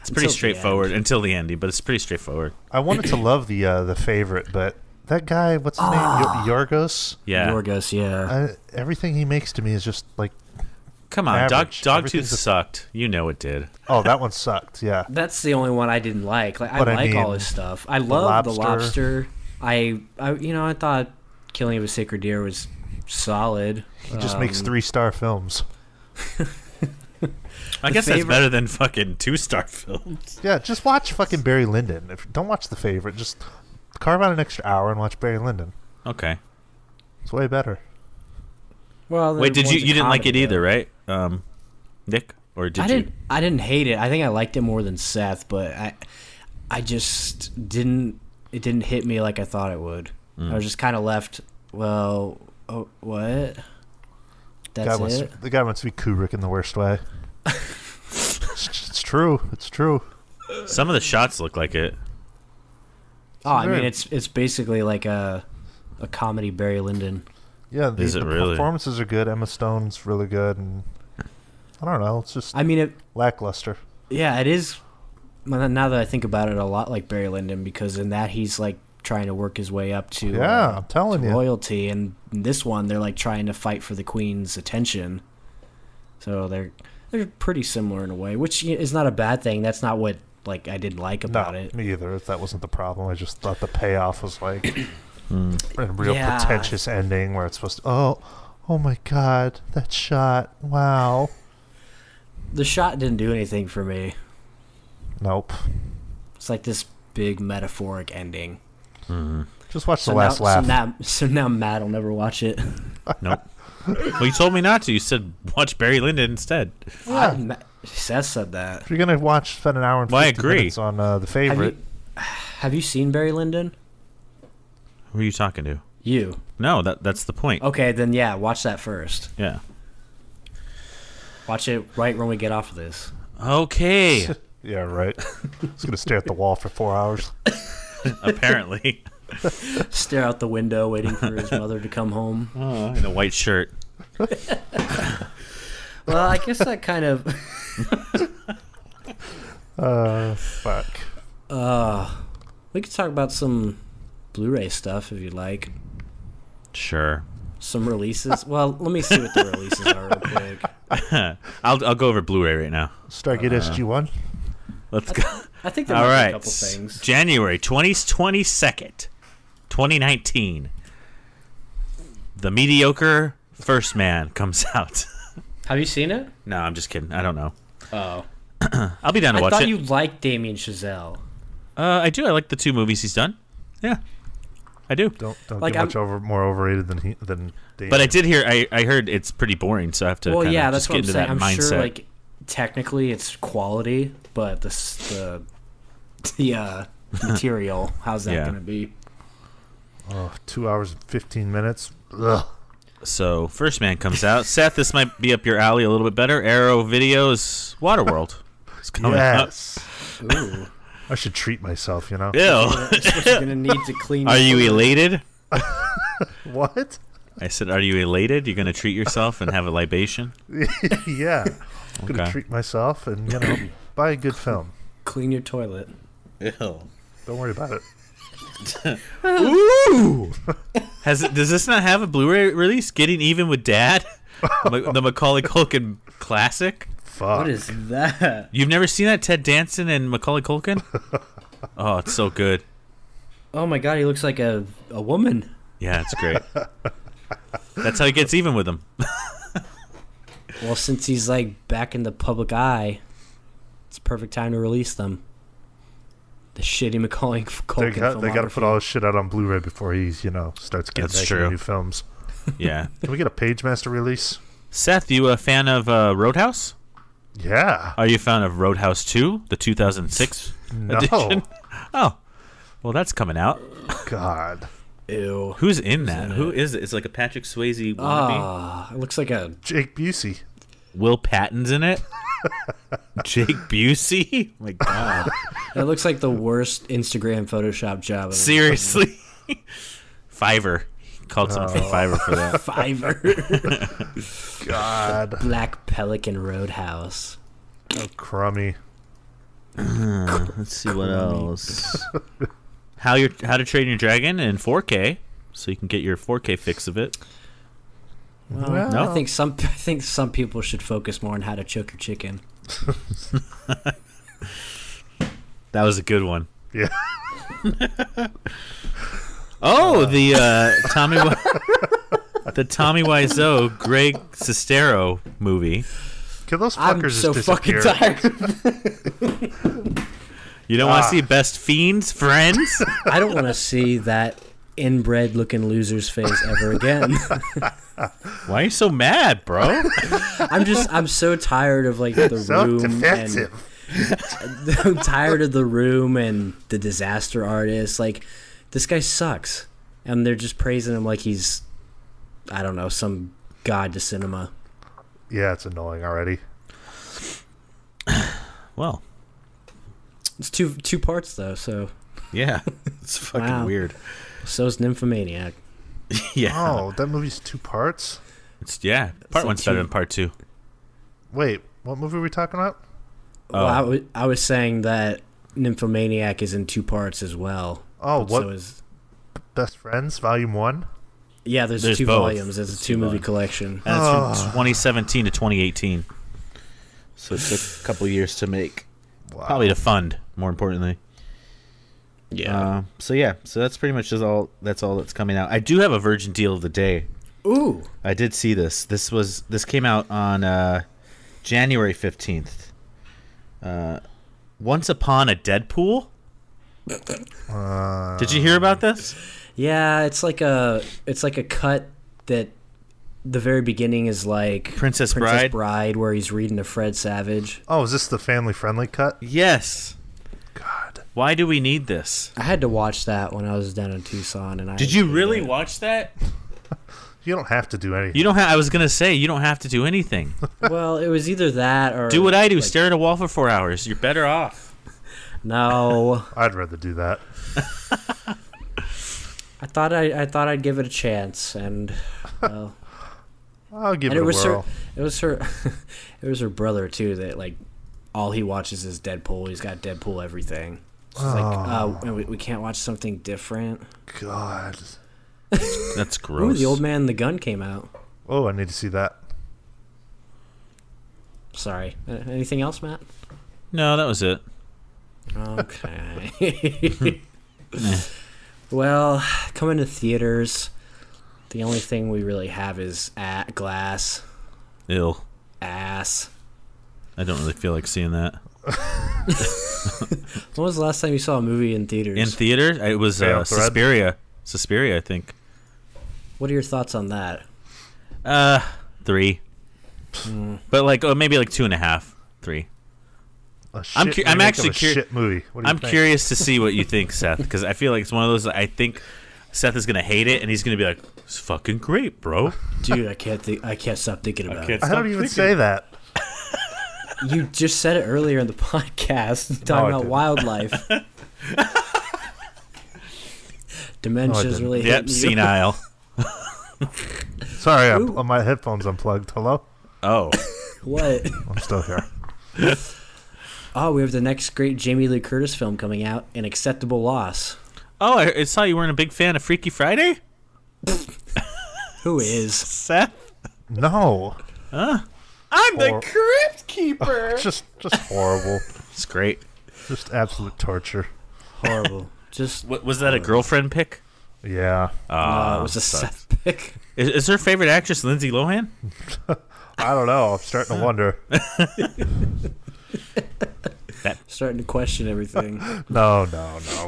B: It's pretty
C: Until the
B: straightforward
C: end.
B: until the ending, but it's pretty straightforward.
A: I wanted to love the favorite, but that guy, what's his name? Yorgos.
B: Yeah.
C: Yorgos, yeah.
A: Everything he makes to me is just like,
B: Come on,
A: average.
B: Dogtooth
A: Everything's a-
B: sucked. You know it did.
A: oh, that one sucked. Yeah.
C: That's the only one I didn't like. Like
A: But I
C: I like all
A: mean,
C: his stuff. I love the
A: Lobster.
C: lobster. I thought Killing of a Sacred Deer was solid.
A: He just makes 3-star films.
B: I guess that's
C: favorite-
B: better than fucking 2-star films.
A: Yeah, just watch fucking Barry Lyndon. Don't watch the favorite. Just carve out an extra hour and watch Barry Lyndon.
B: Okay.
A: It's way better.
C: Well,
B: Wait, did you
C: one's a
B: didn't like it
C: comedy,
B: either,
C: though.
B: right? Nick, or did
C: I
B: you?
C: didn't. I didn't hate it. I think I liked it more than Seth, but I just didn't. It didn't hit me like I thought it would. I was just kind of left. Well, oh, what? That's it.
A: The guy wants to be Kubrick in the worst way. It's true. It's true.
B: Some of the shots look like it.
C: Oh, I
A: very-
C: mean, it's basically like a comedy Barry Lyndon.
A: Yeah,
B: Is it
A: the
B: really?
A: performances are good. Emma Stone's really good, and I don't know. It's just
C: I mean,
A: lackluster.
C: yeah, it is. Now that I think about it, a lot like Barry Lyndon, because in that he's like trying to work his way up to
A: Yeah, I'm telling
C: to
A: you.
C: royalty, and in this one they're like trying to fight for the queen's attention. So they're pretty similar in a way, which is not a bad thing. That's not what like I didn't like about
A: No,
C: it.
A: me either. That wasn't the problem. I just thought the payoff was like a real
C: Yeah.
A: pretentious ending where it's supposed to. Oh my God, that shot! Wow.
C: The shot didn't do anything for me.
A: Nope.
C: It's like this big metaphoric ending.
A: Just watch the
C: So
A: last
C: now,
A: laugh.
C: so now Matt will never watch it.
B: Nope. Well, you told me not to. You said watch Barry Lyndon instead.
C: Seth said that.
A: If you're gonna spend an hour and
B: Well, I
A: 50
B: agree.
A: minutes on the favorite.
C: Have you seen Barry Lyndon?
B: Who are you talking to?
C: You.
B: No, that's the point.
C: Okay, then yeah, watch that first.
B: Yeah.
C: Watch it right when we get off of this.
B: Okay.
A: Yeah, right. He's gonna stare at the wall for 4 hours.
B: Apparently.
C: Stare out the window waiting for his mother to come home.
B: Oh, in a white shirt.
C: Well, I guess that kind of...
A: Fuck.
C: we could talk about some Blu-ray stuff if you'd like.
B: Sure.
C: Some releases. Well, let me see what the releases are real quick.
B: I'll go over Blu-ray right now.
A: Stargate SG-1.
B: Let's go.
C: I think there
B: All
C: might be
B: right.
C: a couple things.
B: January 22nd, 2019. The mediocre First Man comes out.
C: Have you seen it?
B: No, I'm just kidding. I don't know.
C: Oh.
B: I'll be down to
C: I
B: watch
C: thought
B: it.
C: you liked Damien Chazelle.
B: I do. I like the 2 movies he's done. Yeah, I do.
A: Don't
C: Like,
A: get much more overrated than Dave.
B: But I did hear. I heard it's pretty boring, so I have to.
C: Well,
B: kinda
C: yeah,
B: just
C: that's what I'm
B: get into
C: saying.
B: that
C: I'm
B: mindset.
C: sure, like, technically it's quality, but the material, how's that
B: Yeah.
C: going to be?
A: 2 hours and 15 minutes. Ugh.
B: So, First Man comes out. Seth, this might be up your alley a little bit better. Arrow Video's Waterworld. It's coming
A: Yes.
C: Ooh.
A: I should treat myself, you know?
B: out. Ew.
C: That's what you're going to need to clean
B: Are
C: your
B: you
C: toilet.
B: elated?
A: What?
B: I said, are you elated? You're going to treat yourself and have a libation?
A: Yeah. I'm going to
B: Okay.
A: treat myself and, buy a good film.
C: Clean your toilet.
B: Ew.
A: Don't worry about it.
B: Ooh! Does this not have a Blu-ray release? Getting Even with Dad? The Macaulay Culkin classic?
A: Fuck.
C: What is that?
B: You've never seen that? Ted Danson and Macaulay Culkin? Oh, it's so good.
C: Oh my god, he looks like a woman.
B: Yeah, it's great. That's how he gets even with him.
C: Well, since he's like back in the public eye, it's a perfect time to release them. The shitty Macaulay Culkin
A: They got to put
C: filmography.
A: all his shit out on Blu-ray before he, starts getting
B: That's
A: back
B: true.
A: into new films.
B: Yeah.
A: Can we get a Pagemaster release?
B: Seth, you a fan of Roadhouse?
A: Yeah.
B: Are you a fan of Roadhouse 2, the 2006
A: No.
B: edition? Oh, well, that's coming out.
A: God.
C: Ew.
B: Who's in that? Who is it? It's like a Patrick Swayze wannabe.
C: Ah, it looks like a...
A: Jake Busey.
B: Will Patton's in it. Jake Busey? Oh my God.
C: It looks like the worst Instagram Photoshop job.
B: Seriously? Fiverr. He called someone from Fiverr for that.
C: Fiverr.
A: God.
C: Black Pelican Roadhouse.
A: Oh, crummy.
B: Let's see what else. How to Train Your Dragon in 4K, so you can get your 4K fix of it.
C: Well,
B: No?
C: I think some people should focus more on how to choke your chicken.
B: That was a good one.
A: Yeah.
B: The Tommy Wiseau, Greg Sestero movie.
A: Can those
C: I'm
A: fuckers
C: so
A: just
C: fucking
A: disappear?
C: tired.
B: You don't want to see Best Fiends Friends?
C: I don't want to see that inbred-looking loser's face ever again.
B: Why are you so mad, bro?
C: I'm so tired of like the
A: So
C: room
A: defensive.
C: and I'm tired of the room and the disaster artist. Like, this guy sucks, and they're just praising him like he's, I don't know, some god to cinema.
A: Yeah, it's annoying already.
B: Well,
C: It's two parts though, so
B: yeah. It's fucking
C: Wow.
B: weird.
C: so's Nymphomaniac.
B: Yeah.
A: Oh, that movie's 2 parts?
B: Part
C: So
B: 1's better
C: two-
B: than part 2.
A: Wait, what movie are we talking about?
C: Well, I was saying that Nymphomaniac is in 2 parts as well.
A: Oh,
C: but
A: what?
C: So is,
A: Best Friends, Volume 1?
C: yeah, there's 2
B: both.
C: volumes. There's a 2-movie collection.
B: And it's from 2017 to 2018. So it took a couple years to make.
A: Wow.
B: Probably to fund, more importantly.
C: Yeah.
B: So that's pretty much that's all that's coming out. I do have a Virgin Deal of the Day.
C: Ooh.
B: I did see this. This came out on January 15th. Once Upon a Deadpool? Did you hear about this?
C: Yeah, it's like a cut that the very beginning is like
B: Princess
C: Bride, where he's reading to Fred Savage.
A: Oh, is this the family-friendly cut?
B: Yes.
A: God.
B: Why do we need this?
C: I had to watch that when I was down in Tucson, and
B: Did you really watch that?
A: You don't have to do anything.
B: You don't have. I was gonna say you don't have to do anything.
C: Well, it was either that or
B: Do what I do.
C: like-
B: Stare at a wall for 4 hours. You're better off.
C: No,
A: I'd rather do that.
C: I thought I'd give it a chance, and well,
A: I'll give
C: and
A: it a
C: was
A: whirl.
C: it was her it was her brother too that like all he watches is Deadpool. He's got Deadpool everything. She's like, we can't watch something different.
A: God.
B: That's
C: Ooh,
B: gross.
C: The Old Man and the Gun came out.
A: Oh, I need to see that.
C: Sorry. Anything else, Matt?
B: No, that was it.
C: Okay. Well, coming to theaters, the only thing we really have is Glass.
B: Ill.
C: Ass.
B: I don't really feel like seeing that.
C: When was the last time you saw a movie in theaters?
B: In theater, it was
A: Fatal Thread?
B: Suspiria. Suspiria, I think.
C: What are your thoughts on that?
B: 3. But like, maybe like 2.5, 3. I'm actually
A: shit movie. What do you
B: I'm
A: think?
B: curious to see what you think, Seth, because I feel like it's one of those. That I think Seth is gonna hate it, and he's gonna be like, "It's fucking great, bro."
C: Dude, I can't stop thinking about it.
A: I don't even say that.
C: You just said it earlier in the podcast, talking
A: I
C: about
A: didn't.
C: wildlife. Dementia's
A: didn't.
C: really
B: Yep,
C: hitting you.
B: senile.
A: Sorry,
C: Ooh.
A: my headphones unplugged. Hello?
B: Oh,
C: What?
A: I'm still here.
C: Oh, we have the next great Jamie Lee Curtis film coming out, An Acceptable Loss.
B: oh! I saw you weren't a big fan of Freaky Friday,
C: Who is?
B: Seth.
A: No.
B: I'm
A: Hor-
B: crypt keeper.
A: Just horrible.
B: It's great.
A: Just absolute torture.
C: Horrible. Just
B: What was that? A girlfriend pick?
A: Yeah.
C: it was a Seth pick.
B: Is her favorite actress Lindsay Lohan?
A: I don't know. I'm starting to wonder.
C: Starting to question everything.
A: No.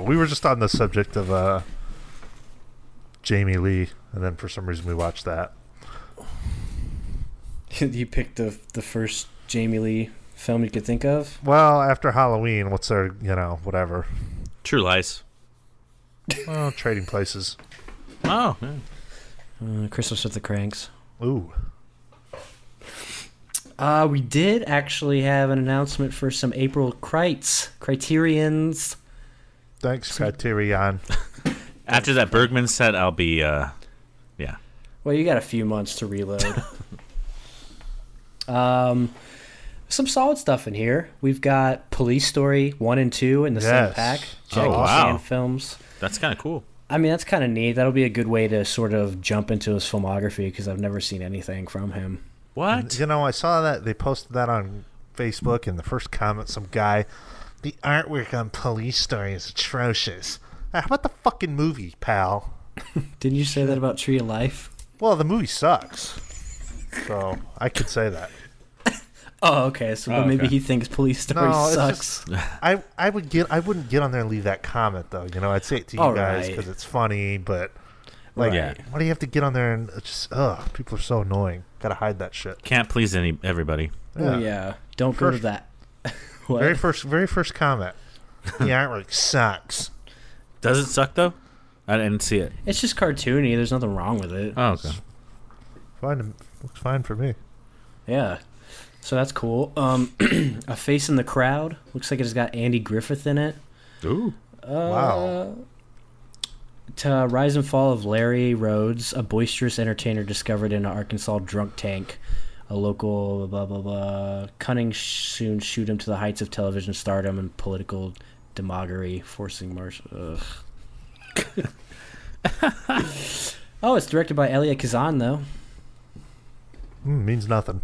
A: We were just on the subject of Jamie Lee, and then for some reason we watched that.
C: You picked the first Jamie Lee film you could think of?
A: Well, after Halloween, what's their, whatever.
B: True Lies.
A: Oh, Trading Places.
B: Oh, yeah.
C: Christmas with the Cranks.
A: Ooh.
C: We did actually have an announcement for some April Criterions.
A: Thanks, Criterion.
B: After that Bergman set, I'll be yeah.
C: Well, you got a few months to reload. Some solid stuff in here. We've got Police Story 1 and 2 in the same
A: Yes.
C: pack. Jackie
B: wow.
C: Chan films.
B: That's kind of cool.
C: I mean, that's kind of neat. That'll be a good way to sort of jump into his filmography because I've never seen anything from him.
B: What?
A: You know, I saw that they posted that on Facebook, and the first comment, some guy, the artwork on Police Story is atrocious. How about the fucking movie, pal?
C: Didn't you say that about Tree of Life?
A: Well, the movie sucks, so I could say that.
C: Oh, okay. So but maybe
B: okay.
C: he thinks Police Story
A: No, it's
C: sucks.
A: I wouldn't get on there and leave that comment though. You know, I'd say it to you
C: All
A: guys
C: right.
A: because it's funny, but like,
B: Yeah.
A: why do you have to get on there and it's just people are so annoying. Gotta hide that shit.
B: Can't please everybody.
C: Oh, yeah. Don't go to
A: First-
C: that. What?
A: Very first comment. The artwork sucks.
B: Does it suck though? I didn't see it.
C: It's just cartoony. There's nothing wrong with it.
B: Oh, okay.
A: Fine, looks fine for me.
C: Yeah. So that's cool. A Face in the Crowd. Looks like it's got Andy Griffith in it.
B: Ooh.
A: Wow.
C: To Rise and Fall of Larry Rhodes, a boisterous entertainer discovered in an Arkansas drunk tank. A local blah blah blah. Cunning soon shoot him to the heights of television stardom and political demagoguery, forcing Marshall. Oh, it's directed by Elia Kazan though.
A: Means nothing.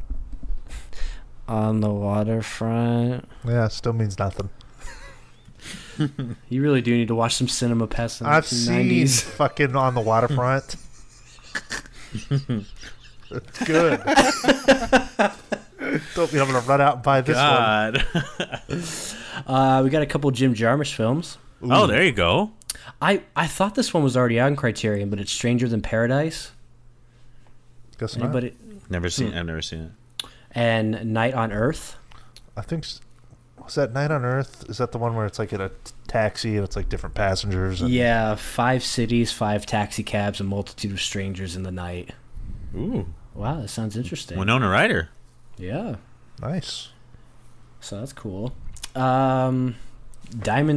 C: On the Waterfront.
A: Yeah, still means nothing.
C: You really do need to watch some Cinema Pest in
A: I've
C: the
A: seen
C: 90s.
A: fucking On the Waterfront. It's good. Don't be able to run out and buy this
B: God.
C: We got a couple Jim Jarmusch films.
A: one.
B: Oh, there you go.
C: I thought this one was already on Criterion, but it's Stranger Than Paradise.
A: Guess not.
C: Anybody?
B: Never seen. I've never seen it.
C: And Night on Earth.
A: I think was that Night on Earth? Is that the one where it's like in a taxi and it's like different passengers? And
C: Yeah, 5 cities, 5 taxi cabs, a multitude of strangers in the night.
B: Ooh.
C: Wow, that sounds interesting.
B: Winona Ryder.
C: Yeah,
A: Nice.
C: so that's cool. Diamonds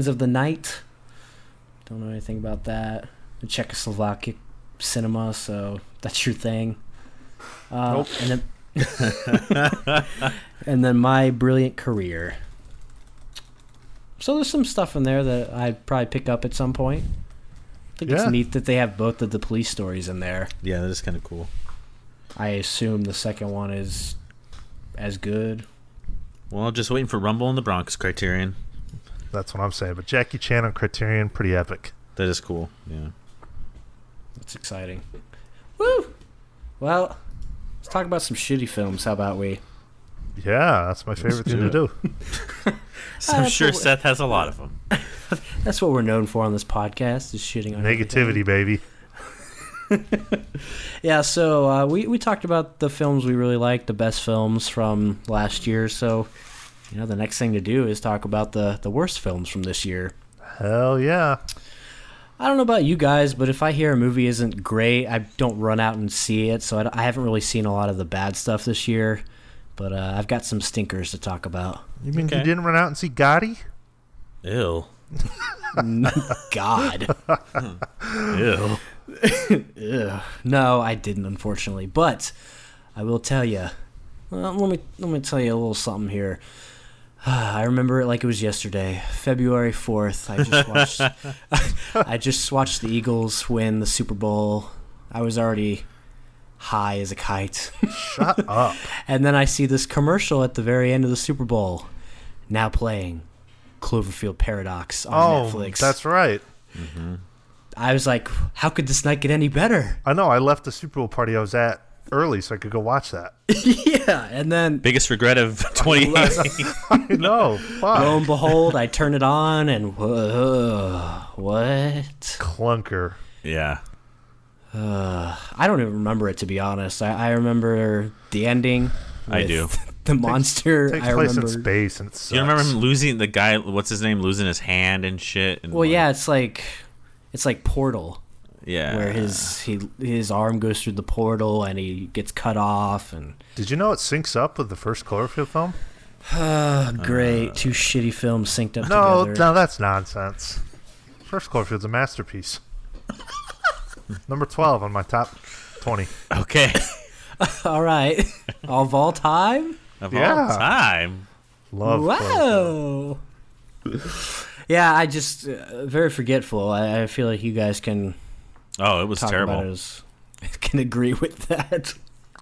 C: of the Night. Don't know anything about that. The Czechoslovakic cinema, so that's your thing.
A: Nope.
C: And then, and then My Brilliant Career. So there's some stuff in there that I'd probably pick up at some point. I think
A: Yeah.
C: it's neat that they have both of the police stories in there.
B: Yeah, that is kind of cool.
C: I assume the second one is as good.
B: Well, just waiting for Rumble in the Bronx Criterion.
A: That's what I'm saying. But Jackie Chan on Criterion, pretty epic.
B: That is cool. Yeah.
C: That's exciting. Woo! Well, let's talk about some shitty films. How about we?
A: Yeah, that's my favorite thing to do.
B: So I'm
C: That's
B: sure
C: what we-
B: Seth has a lot of them.
C: That's what we're known for on this podcast, is shitting on
A: Negativity, baby.
C: everything. Yeah, so we talked about the films we really liked, the best films from last year. So, you know, the next thing to do is talk about the worst films from this year.
A: Hell yeah.
C: I don't know about you guys, but if I hear a movie isn't great, I don't run out and see it. So I haven't really seen a lot of the bad stuff this year. But I've got some stinkers to talk about.
A: You mean
B: Okay.
A: you didn't run out and see Gotti?
B: Ew.
C: God.
B: Ew.
C: Ugh. No, I didn't, unfortunately. But I will tell you. Let me tell you a little something here. I remember it like it was yesterday, February 4th. I just watched the Eagles win the Super Bowl. I was already high as a kite.
A: Shut up.
C: And then I see this commercial at the very end of the Super Bowl, now playing Cloverfield Paradox on Netflix.
A: That's right.
C: I was like, how could this night get any better?
A: I know. I left the Super Bowl party I was at early so I could go watch that.
C: Yeah, and then
B: Biggest regret of 2018.
A: I know. Fuck.
C: lo and behold, I turn it on and what?
A: Clunker.
B: Yeah.
C: I don't even remember it, to be honest. I remember the ending.
B: I
C: with
B: do.
C: The monster.
A: Takes
C: I
A: place
C: remember.
A: in space and it sucks.
B: You remember him losing the guy? What's his name? Losing his hand and shit. And
C: Well, yeah, it's like Portal,
B: Yeah.
C: where his arm goes through the portal and he gets cut off and.
A: Did you know it syncs up with the first Cloverfield film?
C: Great, two shitty films synced up
A: No,
C: together.
A: no, that's nonsense. First Cloverfield's a masterpiece. Number 12 on my top 20.
B: Okay.
C: All right, of all time.
B: of
A: Yeah.
B: all time.
A: Love Cloverfield.
C: Whoa. Yeah, I just very forgetful. I feel like you guys can
B: Oh, it was
C: talk
B: terrible.
C: about it as can agree with that.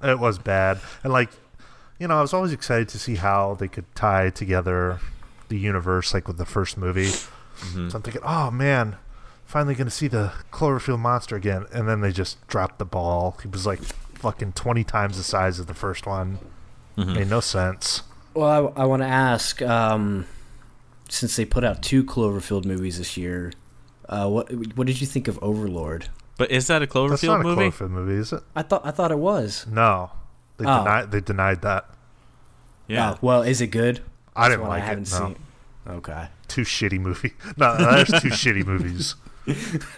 A: It was bad. And like, you know, I was always excited to see how they could tie together the universe, like with the first movie.
B: Mm-hmm.
A: So I'm thinking, oh man, finally going to see the Cloverfield monster again. And then they just dropped the ball. He was like fucking 20 times the size of the first one.
B: Mm-hmm.
A: Made no sense.
C: Well, I want to ask, since they put out 2 Cloverfield movies this year, what did you think of Overlord?
B: But is that a
A: That's
B: Cloverfield
A: not a
B: movie?
A: Cloverfield movie, is it?
C: I thought it was.
A: No.
C: Oh.
A: They denied that.
B: Yeah.
C: Oh, well, is it good?
A: I
C: That's
A: didn't
C: one
A: like
C: I haven't
A: it. No.
C: seen. Okay.
A: Two shitty movie. No, there's 2 shitty movies.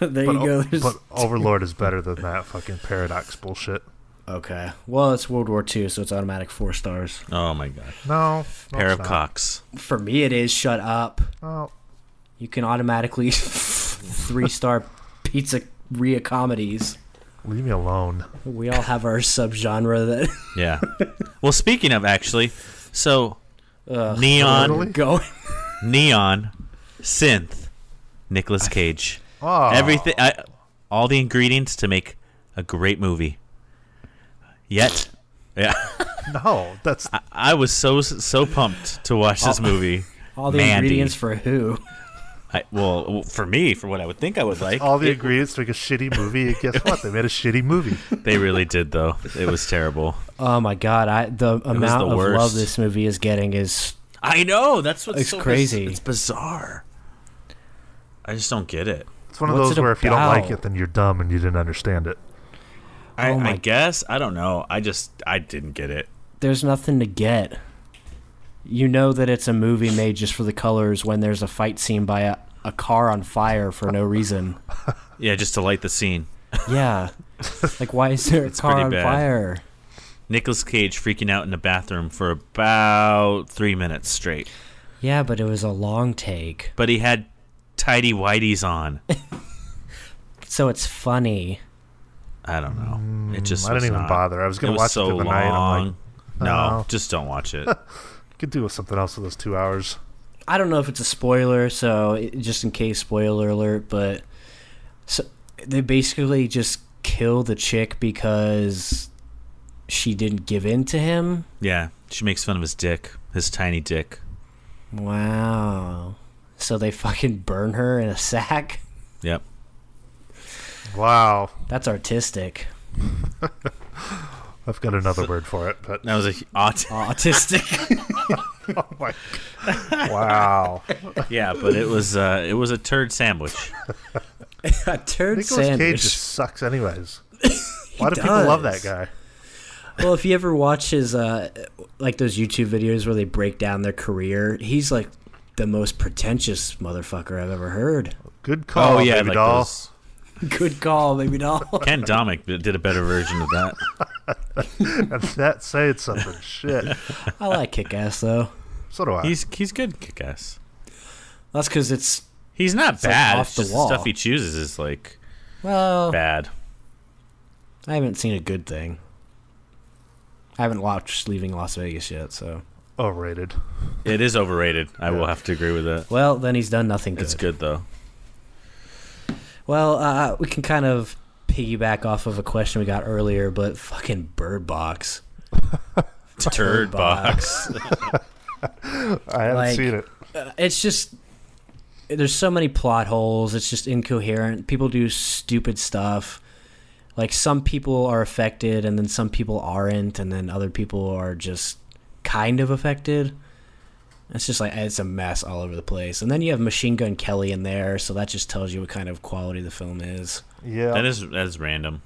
C: There you go.
A: But Overlord is better than that fucking Paradox bullshit.
C: Okay. Well, it's World War II, so it's automatic 4 stars.
B: Oh my god.
A: No.
B: Pair
A: it's
B: of
A: not.
B: cocks.
C: For me, it is. Shut up.
A: Oh,
C: You can automatically 3-star pizzeria comedies.
A: leave me alone.
C: We all have our subgenre that.
B: Yeah. Well, speaking of actually, so
C: Ugh.
B: neon,
A: Totally.
C: Going.
B: neon, synth, Nicolas Cage.
A: Oh.
B: Everything, all the ingredients to make a great movie. Yet, yeah,
A: No, that's
B: I was so pumped to watch this movie.
C: All the
B: Mandy.
C: ingredients for who?
B: Well, for me, for what I would think I would like.
A: all the ingredients to make a shitty movie. And guess what? They made a shitty movie.
B: They really did, though. It was terrible.
C: Oh my god! The amount
B: the
C: of
B: worst.
C: love this movie is getting is
B: I know that's what's
C: It's
B: so
C: crazy.
B: It's bizarre. I just don't get it.
A: It's one of
C: What's
A: those
C: it
A: where if you don't like
C: about?
A: it, then you're dumb and you didn't understand it.
B: I
C: my-
B: guess I don't know. I didn't get it.
C: there's nothing to get. You know that it's a movie made just for the colors when there's a fight scene by a car on fire for no reason.
B: Yeah, just to light the scene.
C: Yeah. Like, why is there a car
B: pretty
C: on
B: bad.
C: fire?
B: Nicolas Cage freaking out in the bathroom for about 3 minutes straight.
C: Yeah, but it was a long take.
B: But he had tidy whities on.
C: So it's funny.
B: I don't know. It just
A: I
B: was
A: didn't even
B: not.
A: bother. I was going
B: It
A: to
B: was
A: watch it
B: so
A: the night. I'm
B: long.
A: like,
B: No,
A: no.
B: just don't watch it.
A: could do with something else with those 2 hours.
C: I don't know if it's a spoiler, so just in case, spoiler alert, but so they basically just kill the chick because she didn't give in to him.
B: Yeah, she makes fun of his dick, his tiny dick.
C: Wow. So they fucking burn her in a sack?
B: Yep.
A: Wow.
C: That's artistic.
A: I've got another word for it, but
B: That was
C: Autistic.
A: oh my wow.
B: yeah, but it was a turd sandwich.
C: A turd
A: Nicolas
C: sandwich.
A: Cage just sucks anyways. Why do people love that
C: does.
A: guy?
C: Well, if you ever watch his like those YouTube videos where they break down their career, he's like the most pretentious motherfucker I've ever heard.
A: Good call, baby
B: like
A: doll.
B: those.
C: Good call, baby doll.
B: Ken Domick did a better version of that.
A: And that's saying something. Shit.
C: I like Kick-Ass though.
A: So do I.
B: He's good, kick-ass.
C: That's because it's
B: He's not
C: like
B: bad.
C: off
B: It's
C: the
B: just
C: wall.
B: the stuff he chooses is like
C: well.
B: bad.
C: I haven't seen a good thing. I haven't watched Leaving Las Vegas yet, so.
A: Overrated.
B: It is overrated. I will have to agree with that.
C: Well, then he's done nothing good.
B: It's good though.
C: Well, we can kind of piggyback off of a question we got earlier, but fucking Bird Box.
B: Turd box.
A: I haven't
C: Like-
A: seen it.
C: It's just there's so many plot holes. It's just incoherent. People do stupid stuff. Like some people are affected, and then some people aren't, and then other people are just kind of affected. It's just like it's a mess all over the place. And then you have Machine Gun Kelly in there, so that just tells you what kind of quality the film is.
A: Yeah.
B: that is random.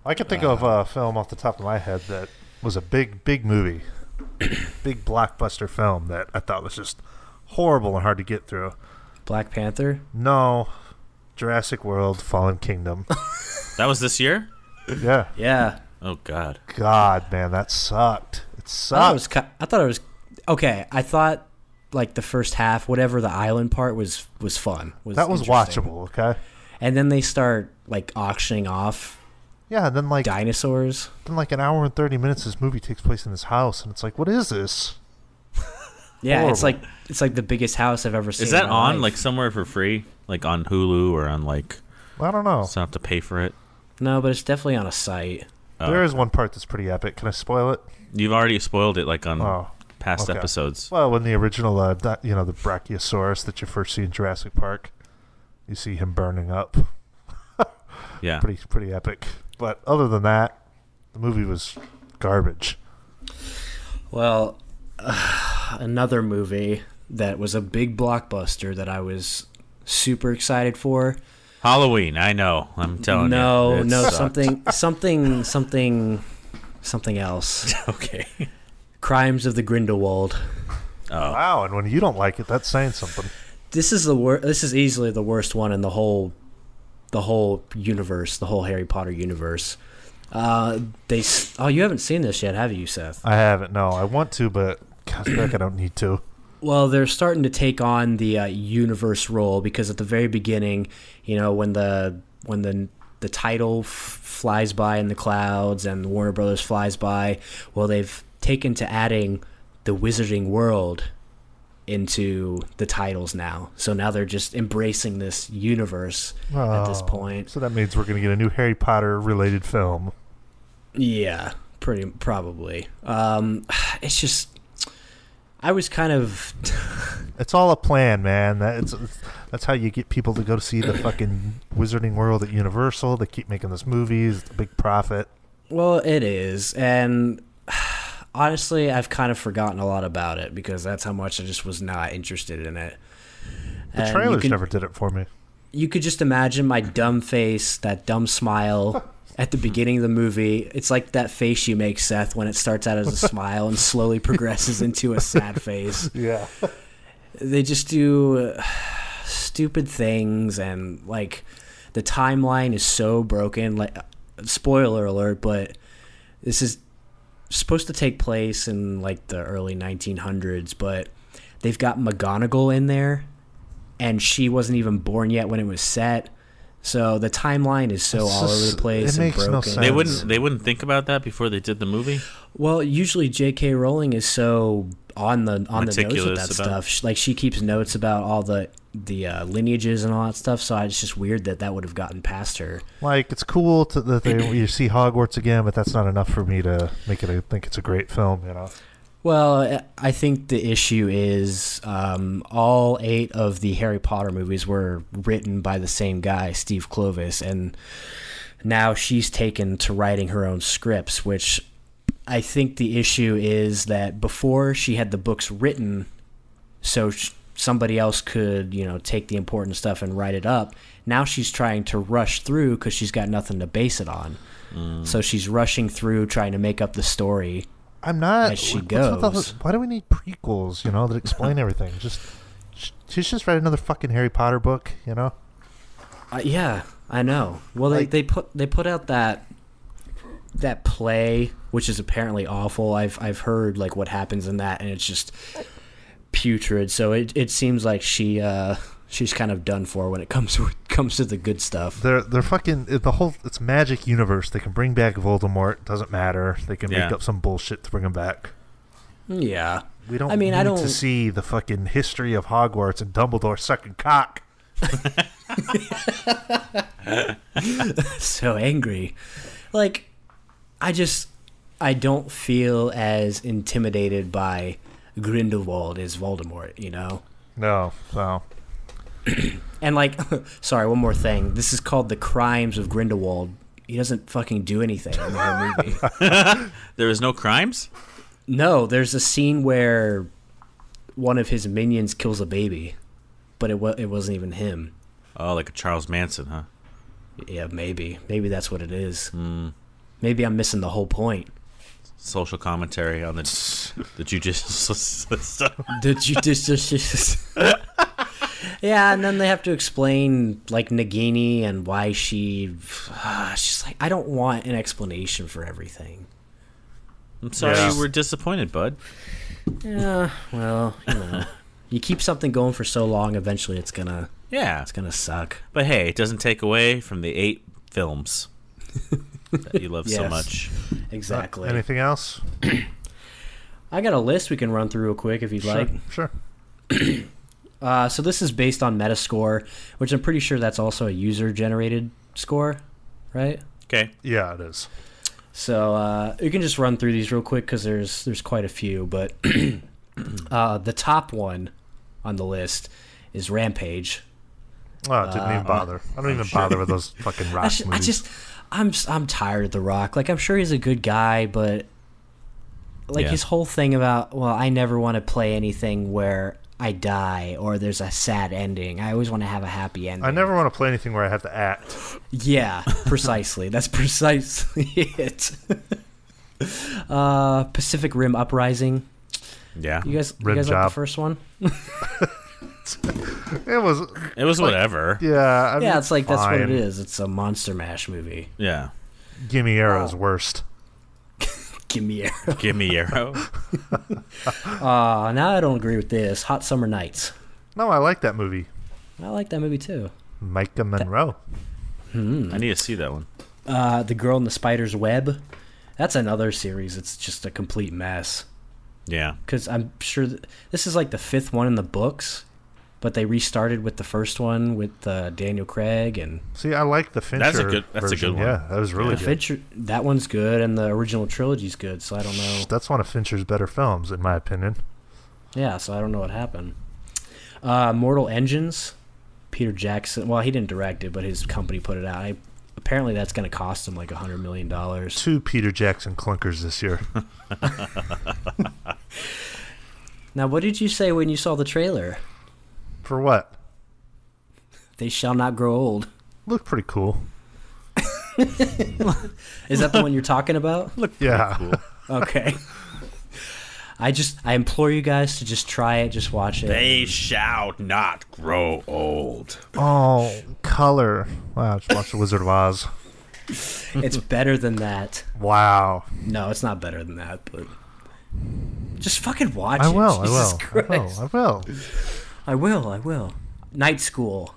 A: I can think of a film off the top of my head that was a big movie. Big blockbuster film that I thought was just horrible and hard to get through.
C: Black Panther.
A: No. Jurassic World Fallen Kingdom.
B: That was this year?
A: Yeah.
C: Yeah,
B: Oh god.
A: God, man, that sucked. It
C: I
A: sucked.
C: thought it was okay. I thought like the first half, whatever the island part was fun.
A: That was
C: interesting.
A: watchable, okay?
C: And then they start like auctioning off
A: Yeah, then like
C: dinosaurs.
A: an hour and 30 minutes, this movie takes place in this house, and it's like, what is this?
C: Yeah,
A: Horrible.
C: it's like the biggest house I've ever seen.
B: Is that
C: in my
B: on
C: life.
B: like somewhere for free, like on Hulu or on like?
A: I don't know.
B: So I have to pay for it.
C: No, but it's definitely on a site.
B: Oh.
A: There is one part that's pretty epic. Can I spoil it?
B: You've already spoiled it, like on
A: Oh,
B: past
A: okay.
B: episodes.
A: Well, when the original, the Brachiosaurus that you first see in Jurassic Park, you see him burning up.
B: Yeah.
A: Pretty epic. But other than that, the movie was garbage.
C: Well, another movie that was a big blockbuster that I was super excited for.
B: Halloween. I know. I'm telling you.
C: No,
B: It
C: no,
B: sucked.
C: something else.
B: Okay.
C: Crimes of the Grindelwald.
B: Oh.
A: Wow, and when you don't like it, that's saying something.
C: This is the This is easily the worst one in the whole universe, the whole Harry Potter universe. You haven't seen this yet, have you, Seth?
A: I haven't. No, I want to, but God, I feel like I don't need to.
C: Well, they're starting to take on the universe role because at the very beginning, when the title flies by in the clouds and Warner Brothers flies by, well, they've taken to adding the Wizarding World into the titles now. So now they're just embracing this universe at this point.
A: So that means we're going to get a new Harry Potter related film.
C: Yeah, probably. It's just, I was kind of.
A: It's all a plan, man. That's how you get people to go to see the fucking Wizarding World at Universal. They keep making those movies. It's a big profit.
C: Well, it is, and honestly, I've kind of forgotten a lot about it because that's how much I just was not interested in it.
A: The trailers never did it for me.
C: You could just imagine my dumb face, that dumb smile at the beginning of the movie. It's like that face you make, Seth, when it starts out as a smile and slowly progresses into a sad face.
A: Yeah.
C: They just do stupid things, and like the timeline is so broken. Like, spoiler alert, but this is supposed to take place in like the early 1900s, but they've got McGonagall in there, and she wasn't even born yet when it was set. So the timeline is so all over the place and broken.
A: No sense.
B: They wouldn't think about that before they did the movie.
C: Well, usually J.K. Rowling is so on the nose with
B: Meticulous
C: that
B: about
C: stuff. Like, she keeps notes about all the lineages and all that stuff. So it's just weird that would have gotten past her.
A: Like, it's cool that you see Hogwarts again, but that's not enough for me to make it think it's a great film.
C: Well, I think the issue is all 8 of the Harry Potter movies were written by the same guy, Steve Kloves, and now she's taken to writing her own scripts, which I think the issue is that before she had the books written so somebody else could, take the important stuff and write it up. Now she's trying to rush through because she's got nothing to base it on. So she's rushing through trying to make up the story.
A: I'm not.
C: As she goes.
A: Why do we need prequels? That explain everything. She's just read another fucking Harry Potter book.
C: Yeah, I know. Well, they put out that play, which is apparently awful. I've heard like what happens in that, and it's just putrid. So it seems like she's kind of done for when it comes to the good stuff.
A: They're fucking it's magic universe. They can bring back Voldemort. Doesn't matter. They can make up some bullshit to bring him back.
C: Yeah,
A: we don't. I don't to see the fucking history of Hogwarts and Dumbledore sucking cock.
C: So angry. Like, I don't feel as intimidated by Grindelwald as Voldemort.
A: No.
C: And like, sorry, one more thing. This is called The Crimes of Grindelwald. He doesn't fucking do anything in the whole movie.
B: There was no crimes?
C: No, there's a scene where one of his minions kills a baby, but it wasn't even him.
B: Oh, like a Charles Manson, huh?
C: Yeah, maybe that's what it is. Maybe I'm missing the whole point.
B: Social commentary on the judicial system.
C: The judicial. Yeah, and then they have to explain like Nagini and why she's like, I don't want an explanation for everything.
B: I'm sorry you were disappointed, bud.
C: Yeah, well, you keep something going for so long, eventually it's gonna suck.
B: But hey, it doesn't take away from the 8 films. that you love so
C: Yes.
B: much.
C: Exactly.
A: Anything else?
C: I got a list we can run through real quick if you'd like.
A: Sure.
C: So this is based on Metascore, which I'm pretty sure that's also a user-generated score, right?
B: Okay.
A: Yeah, it is.
C: So you can just run through these real quick because there's quite a few. But the top one on the list is Rampage.
A: Oh, it didn't even bother. I don't even bother with those fucking rock movies.
C: I'm tired of The Rock. Like, I'm sure he's a good guy, but like his whole thing about, well, I never want to play anything where I die or there's a sad ending. I always want to have a happy ending.
A: I never want to play anything where I have to act.
C: Yeah, precisely. That's precisely it. Pacific Rim Uprising.
B: Yeah.
C: You guys
A: Rim
C: like
A: job.
C: the first one?
A: It was
B: It was whatever.
A: Yeah. I mean,
C: Yeah, it's like that's what it
A: fine.
C: is. It's a Monster Mash movie.
B: Yeah.
A: Gimme Arrow's worst.
C: Give me Arrow.
B: Give me Arrow.
C: Now I don't agree with this. Hot Summer Nights.
A: No, I like that movie.
C: I like that movie too.
A: Micah Monroe.
B: I need to see that one.
C: The Girl in the Spider's Web. That's another series. It's just a complete mess.
B: Yeah.
C: Because I'm sure this is like the 5th one in the books, but they restarted with the first one with Daniel Craig and
A: See, I like the Fincher.
B: That's a good
A: version.
B: one.
A: Yeah, that was really
C: the
A: good.
C: Fincher. That one's good, and the original trilogy's good. So I don't know.
A: That's one of Fincher's better films, in my opinion.
C: Yeah, so I don't know what happened. Mortal Engines. Peter Jackson. Well, he didn't direct it, but his company put it out. Apparently, that's going to cost him like $100 million.
A: 2 Peter Jackson clunkers this year.
C: Now, what did you say when you saw the trailer?
A: For what?
C: They shall not grow old.
A: Looked pretty cool.
C: Is that the one you're talking about?
A: Yeah.
B: Cool.
C: Okay. I implore you guys to just try it, just watch it.
B: They shall not grow old.
A: Oh, color. Wow, just watched The Wizard of Oz.
C: It's better than that.
A: Wow.
C: No, it's not better than that, but just fucking watch
A: I
C: it.
A: will,
C: Jesus
A: I
C: Christ.
A: will.
C: I will. Night School.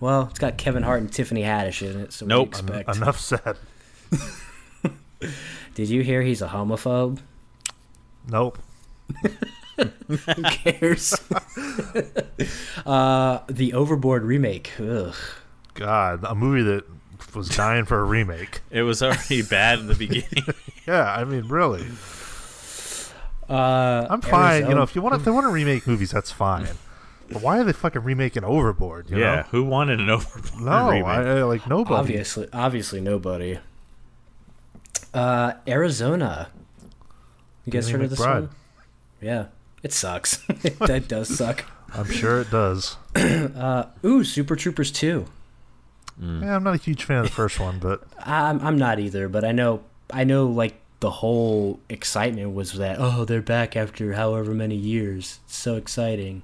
C: Well, it's got Kevin Hart and Tiffany Haddish in it, so
B: Nope.
C: what do you expect?
A: Enough said.
C: Did you hear he's a homophobe?
A: Nope.
C: Who cares? The Overboard remake. Ugh.
A: God, a movie that was dying for a remake.
B: It was already bad in the beginning.
A: Yeah, I mean, really. I'm fine. You know, if they want to remake movies, that's fine. But why are they fucking remaking Overboard? You
B: Yeah.
A: know?
B: Who wanted an Overboard
A: No,
B: remake?
A: I like nobody.
C: Obviously nobody. Arizona. You guys heard of this
A: McBride.
C: one? Yeah. It sucks. That does suck.
A: I'm sure it does.
C: Ooh, Super Troopers 2.
A: Yeah, I'm not a huge fan of the first one, but
C: I'm not either, but I know like the whole excitement was that, oh, they're back after however many years. It's so exciting.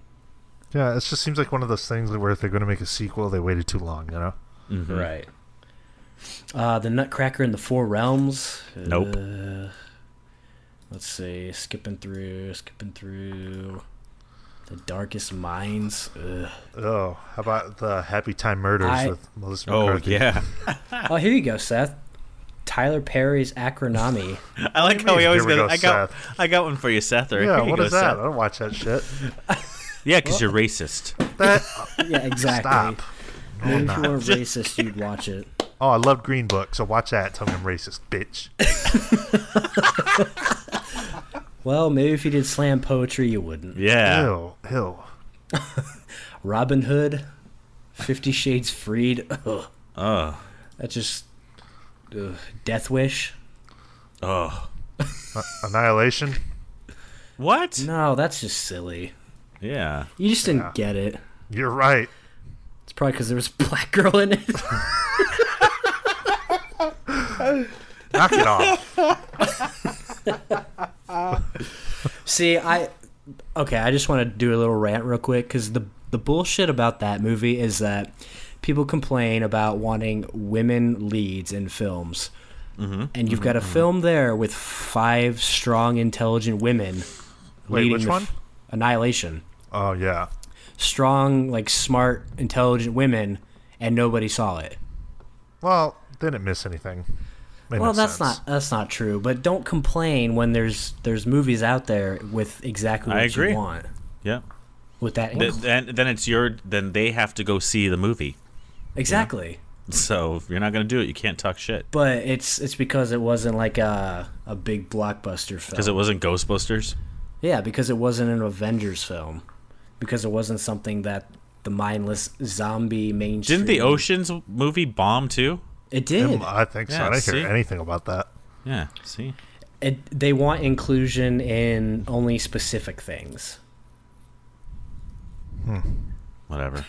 A: yeah, it just seems like one of those things where if they're going to make a sequel, they waited too long, you know?
B: Mhm.
C: Right. The Nutcracker in the Four Realms.
B: Nope.
C: Let's see. Skipping through. The Darkest Minds. Ugh.
A: Oh, how about the Happy Time Murders with Melissa
B: Oh,
A: McCarthy?
B: yeah.
C: Oh, here you go, Seth. Tyler Perry's Acronami.
B: I like how he always
A: Here we
B: goes,
A: go,
B: I got one for you, Seth. Or,
A: Yeah,
B: here you
A: what
B: go,
A: is that?
B: Seth.
A: I don't watch that shit.
B: Yeah, because you're racist.
A: That
C: Yeah, exactly.
A: stop. No, I'm
C: If you
A: not.
C: were racist, you'd watch it.
A: Oh, I love Green Book, so watch that. Tell me I'm racist, bitch.
C: Well, maybe if you did slam poetry, you wouldn't.
B: Yeah.
A: Ew.
C: Robin Hood, 50 Shades Freed. Ugh.
B: Oh.
C: That's just... Ugh. Death Wish.
B: Oh.
A: Annihilation.
B: What?
C: No, that's just silly.
B: Yeah.
C: You just didn't get it.
A: You're right.
C: It's probably because there was a black girl in it.
A: Knock it off.
C: See, I just want to do a little rant real quick because the bullshit about that movie is that people complain about wanting women leads in films.
B: Mm-hmm.
C: And you've got a film there with 5 strong, intelligent women.
A: Wait,
C: leading
A: which
C: the
A: one?
C: Annihilation.
A: Oh, yeah.
C: Strong, like smart, intelligent women, and nobody saw it.
A: Well, didn't miss anything. Made
C: Well,
A: no
C: that's
A: sense.
C: that's not true. But don't complain when there's movies out there with exactly
B: I
C: what
B: agree.
C: you want.
B: Yeah.
C: With that,
B: Then they have to go see the movie.
C: exactly.
B: So if you're not gonna do it, you can't talk shit.
C: But it's because it wasn't like a big blockbuster film.
B: Because it wasn't Ghostbusters.
C: Yeah, because it wasn't an Avengers film. Because it wasn't something that the mindless zombie mainstream.
B: Didn't the Oceans movie bomb too?
C: It did.
A: I think so.
B: Yeah,
A: I didn't
B: see?
A: hear anything about that.
B: Yeah. See.
C: They want inclusion in only specific things.
B: Whatever.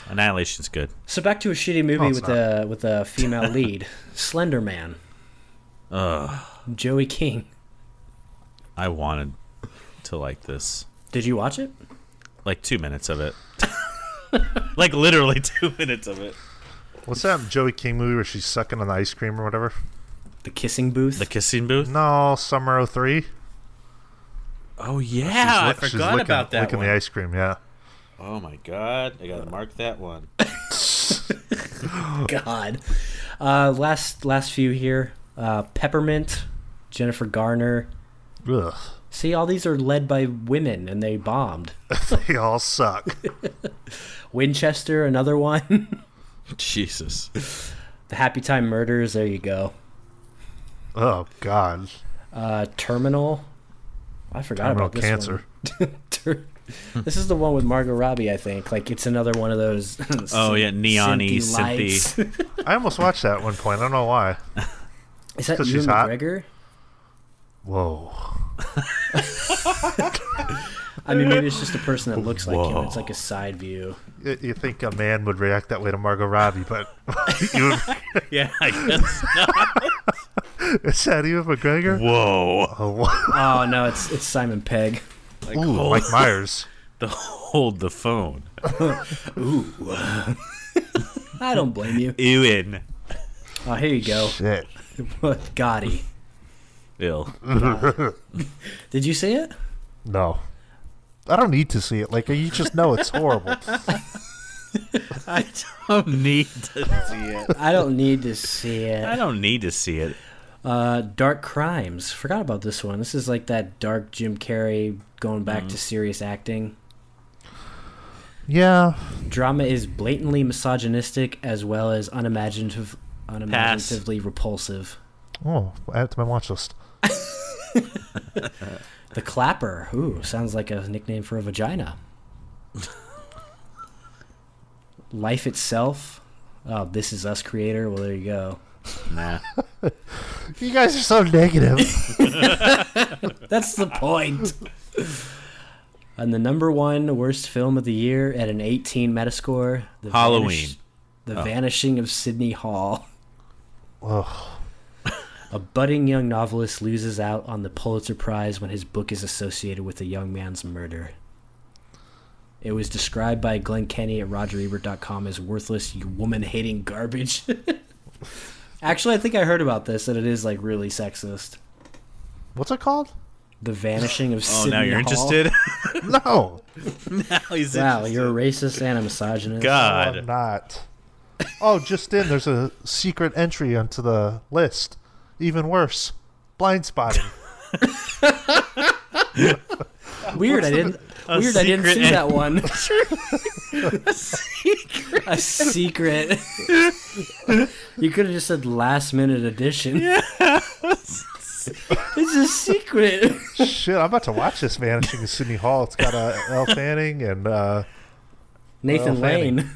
B: Annihilation's good.
C: So back to a shitty movie
A: Oh, it's
C: with a female lead, Slender Man, Joey King.
B: I wanted to like this.
C: Did you watch it?
B: Like 2 minutes of it. Like literally 2 minutes of it.
A: What's that Joey King movie where she's sucking on the ice cream or whatever?
C: The Kissing Booth.
B: The kissing booth.
A: No, Summer 03.
B: Oh yeah, I
A: She's
B: forgot
A: licking,
B: about that
A: licking
B: one.
A: the ice cream, yeah.
B: Oh my god, I gotta mark that one.
C: God. Last few here. Peppermint, Jennifer Garner.
A: Ugh.
C: See, all these are led by women, and they bombed.
A: They all suck.
C: Winchester, another one.
B: Jesus.
C: The Happy Time Murders. There you go.
A: Oh, God.
C: Terminal. I forgot
A: Terminal
C: about this
A: cancer.
C: one. This is the one with Margot Robbie, I think. Like, it's another one of those.
B: Oh yeah, neon-y,
C: synthy lights.
A: I almost watched that at one point. I don't know why.
C: Is that
A: 'Cause
C: Ewan
A: she's hot?
C: McGregor?
A: Whoa.
C: I mean, maybe it's just a person that looks like him.
B: Whoa.
C: It's like a side view.
A: You think a man would react that way to Margot Robbie, but you,
B: Yeah, I guess not.
A: is that Ewan McGregor?
B: Whoa.
A: Oh,
C: Oh, no, it's Simon Pegg.
B: Like,
A: ooh,
B: hold,
A: Mike Myers.
B: hold the phone.
C: I don't blame you.
B: Ewan.
C: Oh, here you go.
A: Shit.
C: Gotti.
B: Ill.
C: Did you see it?
A: No. I don't need to see it. Like, you just know it's horrible.
B: I don't need to see it.
C: I don't need to see
B: I
C: it.
B: don't need to see it.
C: Dark Crimes. Forgot about this one. This is like that dark Jim Carrey going back to serious acting.
A: Yeah.
C: Drama is blatantly misogynistic as well as unimaginatively repulsive.
A: Oh, add it to my watch list.
C: The Clapper. Ooh, sounds like a nickname for a vagina. Life Itself. Oh, This Is Us creator. Well, there you go.
B: Nah.
A: You guys are so negative.
C: That's the point. And the number one worst film of the year at an 18 Metascore.
B: Halloween.
C: The Vanishing of Sydney Hall.
A: Oh,
C: A budding young novelist loses out on the Pulitzer Prize when his book is associated with a young man's murder. It was described by Glenn Kenny at RogerEbert.com as worthless, woman-hating garbage. Actually, I think I heard about this, and it is like really sexist.
A: what's it called?
C: The Vanishing of
B: Oh,
C: Sydney
B: now you're
C: Hall.
B: interested?
A: No.
B: Now he's
C: Wow,
B: interested.
C: you're a racist and a misogynist.
B: God.
A: I'm not. Oh, just in, there's a secret entry onto the list. Even worse. Blind spotting.
C: Weird, I didn't
B: secret
C: see that one. A secret. You could have just said last minute edition. Yeah. It's a secret.
A: Shit, I'm about to watch this Vanishing in Sydney Hall. It's got Elle Fanning and
C: Nathan
A: Fanning.
C: Lane.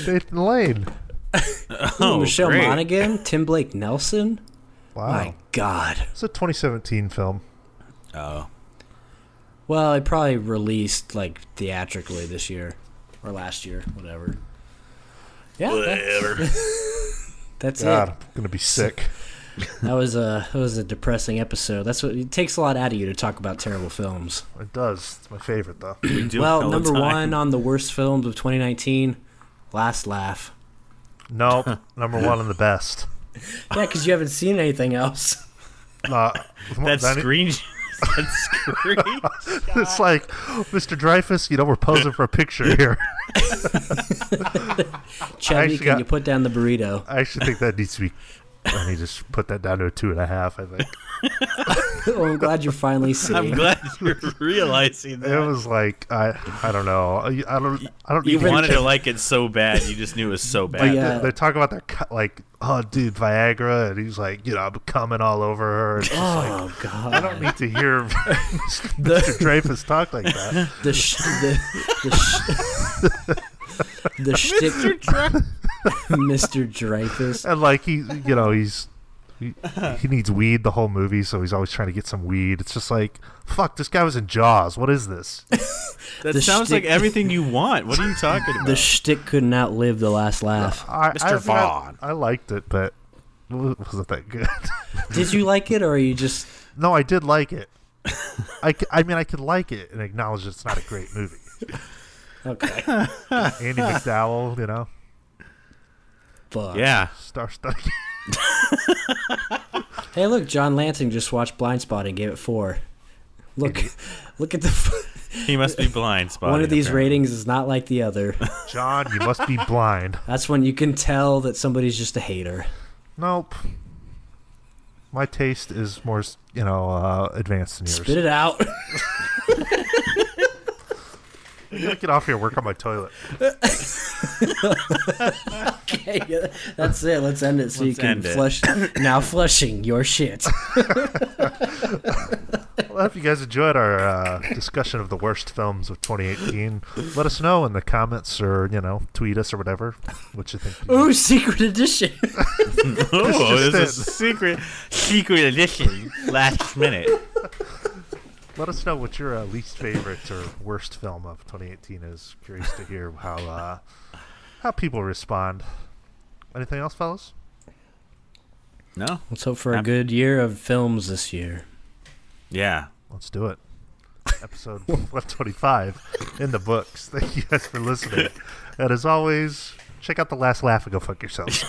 A: Nathan Lane.
B: Oh,
C: Michelle
B: great.
C: Monaghan, Tim Blake Nelson.
A: Wow.
C: My God.
A: It's a 2017 film.
B: Oh.
C: Well, it probably released like theatrically this year or last year, whatever. Yeah,
B: Whatever.
C: that's
A: God,
C: it.
A: I'm gonna be sick.
C: That was a depressing episode. That's what it takes a lot out of you to talk about terrible films.
A: It does. It's my favorite though.
B: We do
C: Well,
B: all the
C: number
B: time.
C: one on the worst films of 2019, Last Laugh.
A: Nope. Number one and the best.
C: Yeah, because you haven't seen anything else.
B: That
A: Danny-
B: That screen.
A: It's like, Mr. Dreyfus, we're posing for a picture here.
C: Chubby, can you put down the burrito?
A: I actually think that needs to be. I need to put that down to a 2.5. I think.
C: Oh, I'm glad you're finally seeing.
B: I'm glad you're realizing that.
A: It was like I don't know. I don't.
B: You
A: even
B: wanted to like it so bad, you just knew it was so bad.
C: Yeah.
A: They talk about their like, oh, dude, Viagra, and he's like, I'm coming all over her. And
C: Oh God!
A: I don't need to hear Mr. Dreyfus talk like that.
C: The shtick, Mr. Dreyfus.
A: And like he needs weed the whole movie, so he's always trying to get some weed. It's just like, fuck, this guy was in Jaws. What is this?
B: That sounds like everything you want. What are you talking about?
C: The shtick couldn't outlive the last laugh.
B: Mr. Vaughn.
A: I liked it, but it wasn't that good.
C: Did you like it, or are you just?
A: No, I did like it. I mean, I could like it and acknowledge it's not a great movie.
C: Okay.
A: Andy McDowell,
C: Fuck.
B: Yeah.
A: star-studded.
C: Hey, look, John Lansing just watched Blind Spot and gave it 4. Look at the.
B: He must be blind.
C: One of these ratings is not like the other.
A: John, you must be blind.
C: That's when you can tell that somebody's just a hater.
A: Nope. My taste is more, advanced than yours.
C: Spit it out.
A: I'm gonna get off here and work on my toilet.
C: Okay, that's it. Let's end it so you can flush. Now flushing your shit.
A: Well, I hope you guys enjoyed our discussion of the worst films of 2018. Let us know in the comments or, tweet us or whatever what you think.
C: Ooh, secret edition.
B: Oh, this is a secret edition. Last minute.
A: Let us know what your least favorite or worst film of 2018 is. Curious to hear how people respond. Anything else, fellas?
B: No.
C: Let's hope for a good year of films this year.
B: Yeah.
A: Let's do it. Episode 125 in the books. Thank you guys for listening. And as always, check out The Last Laugh and go fuck yourselves.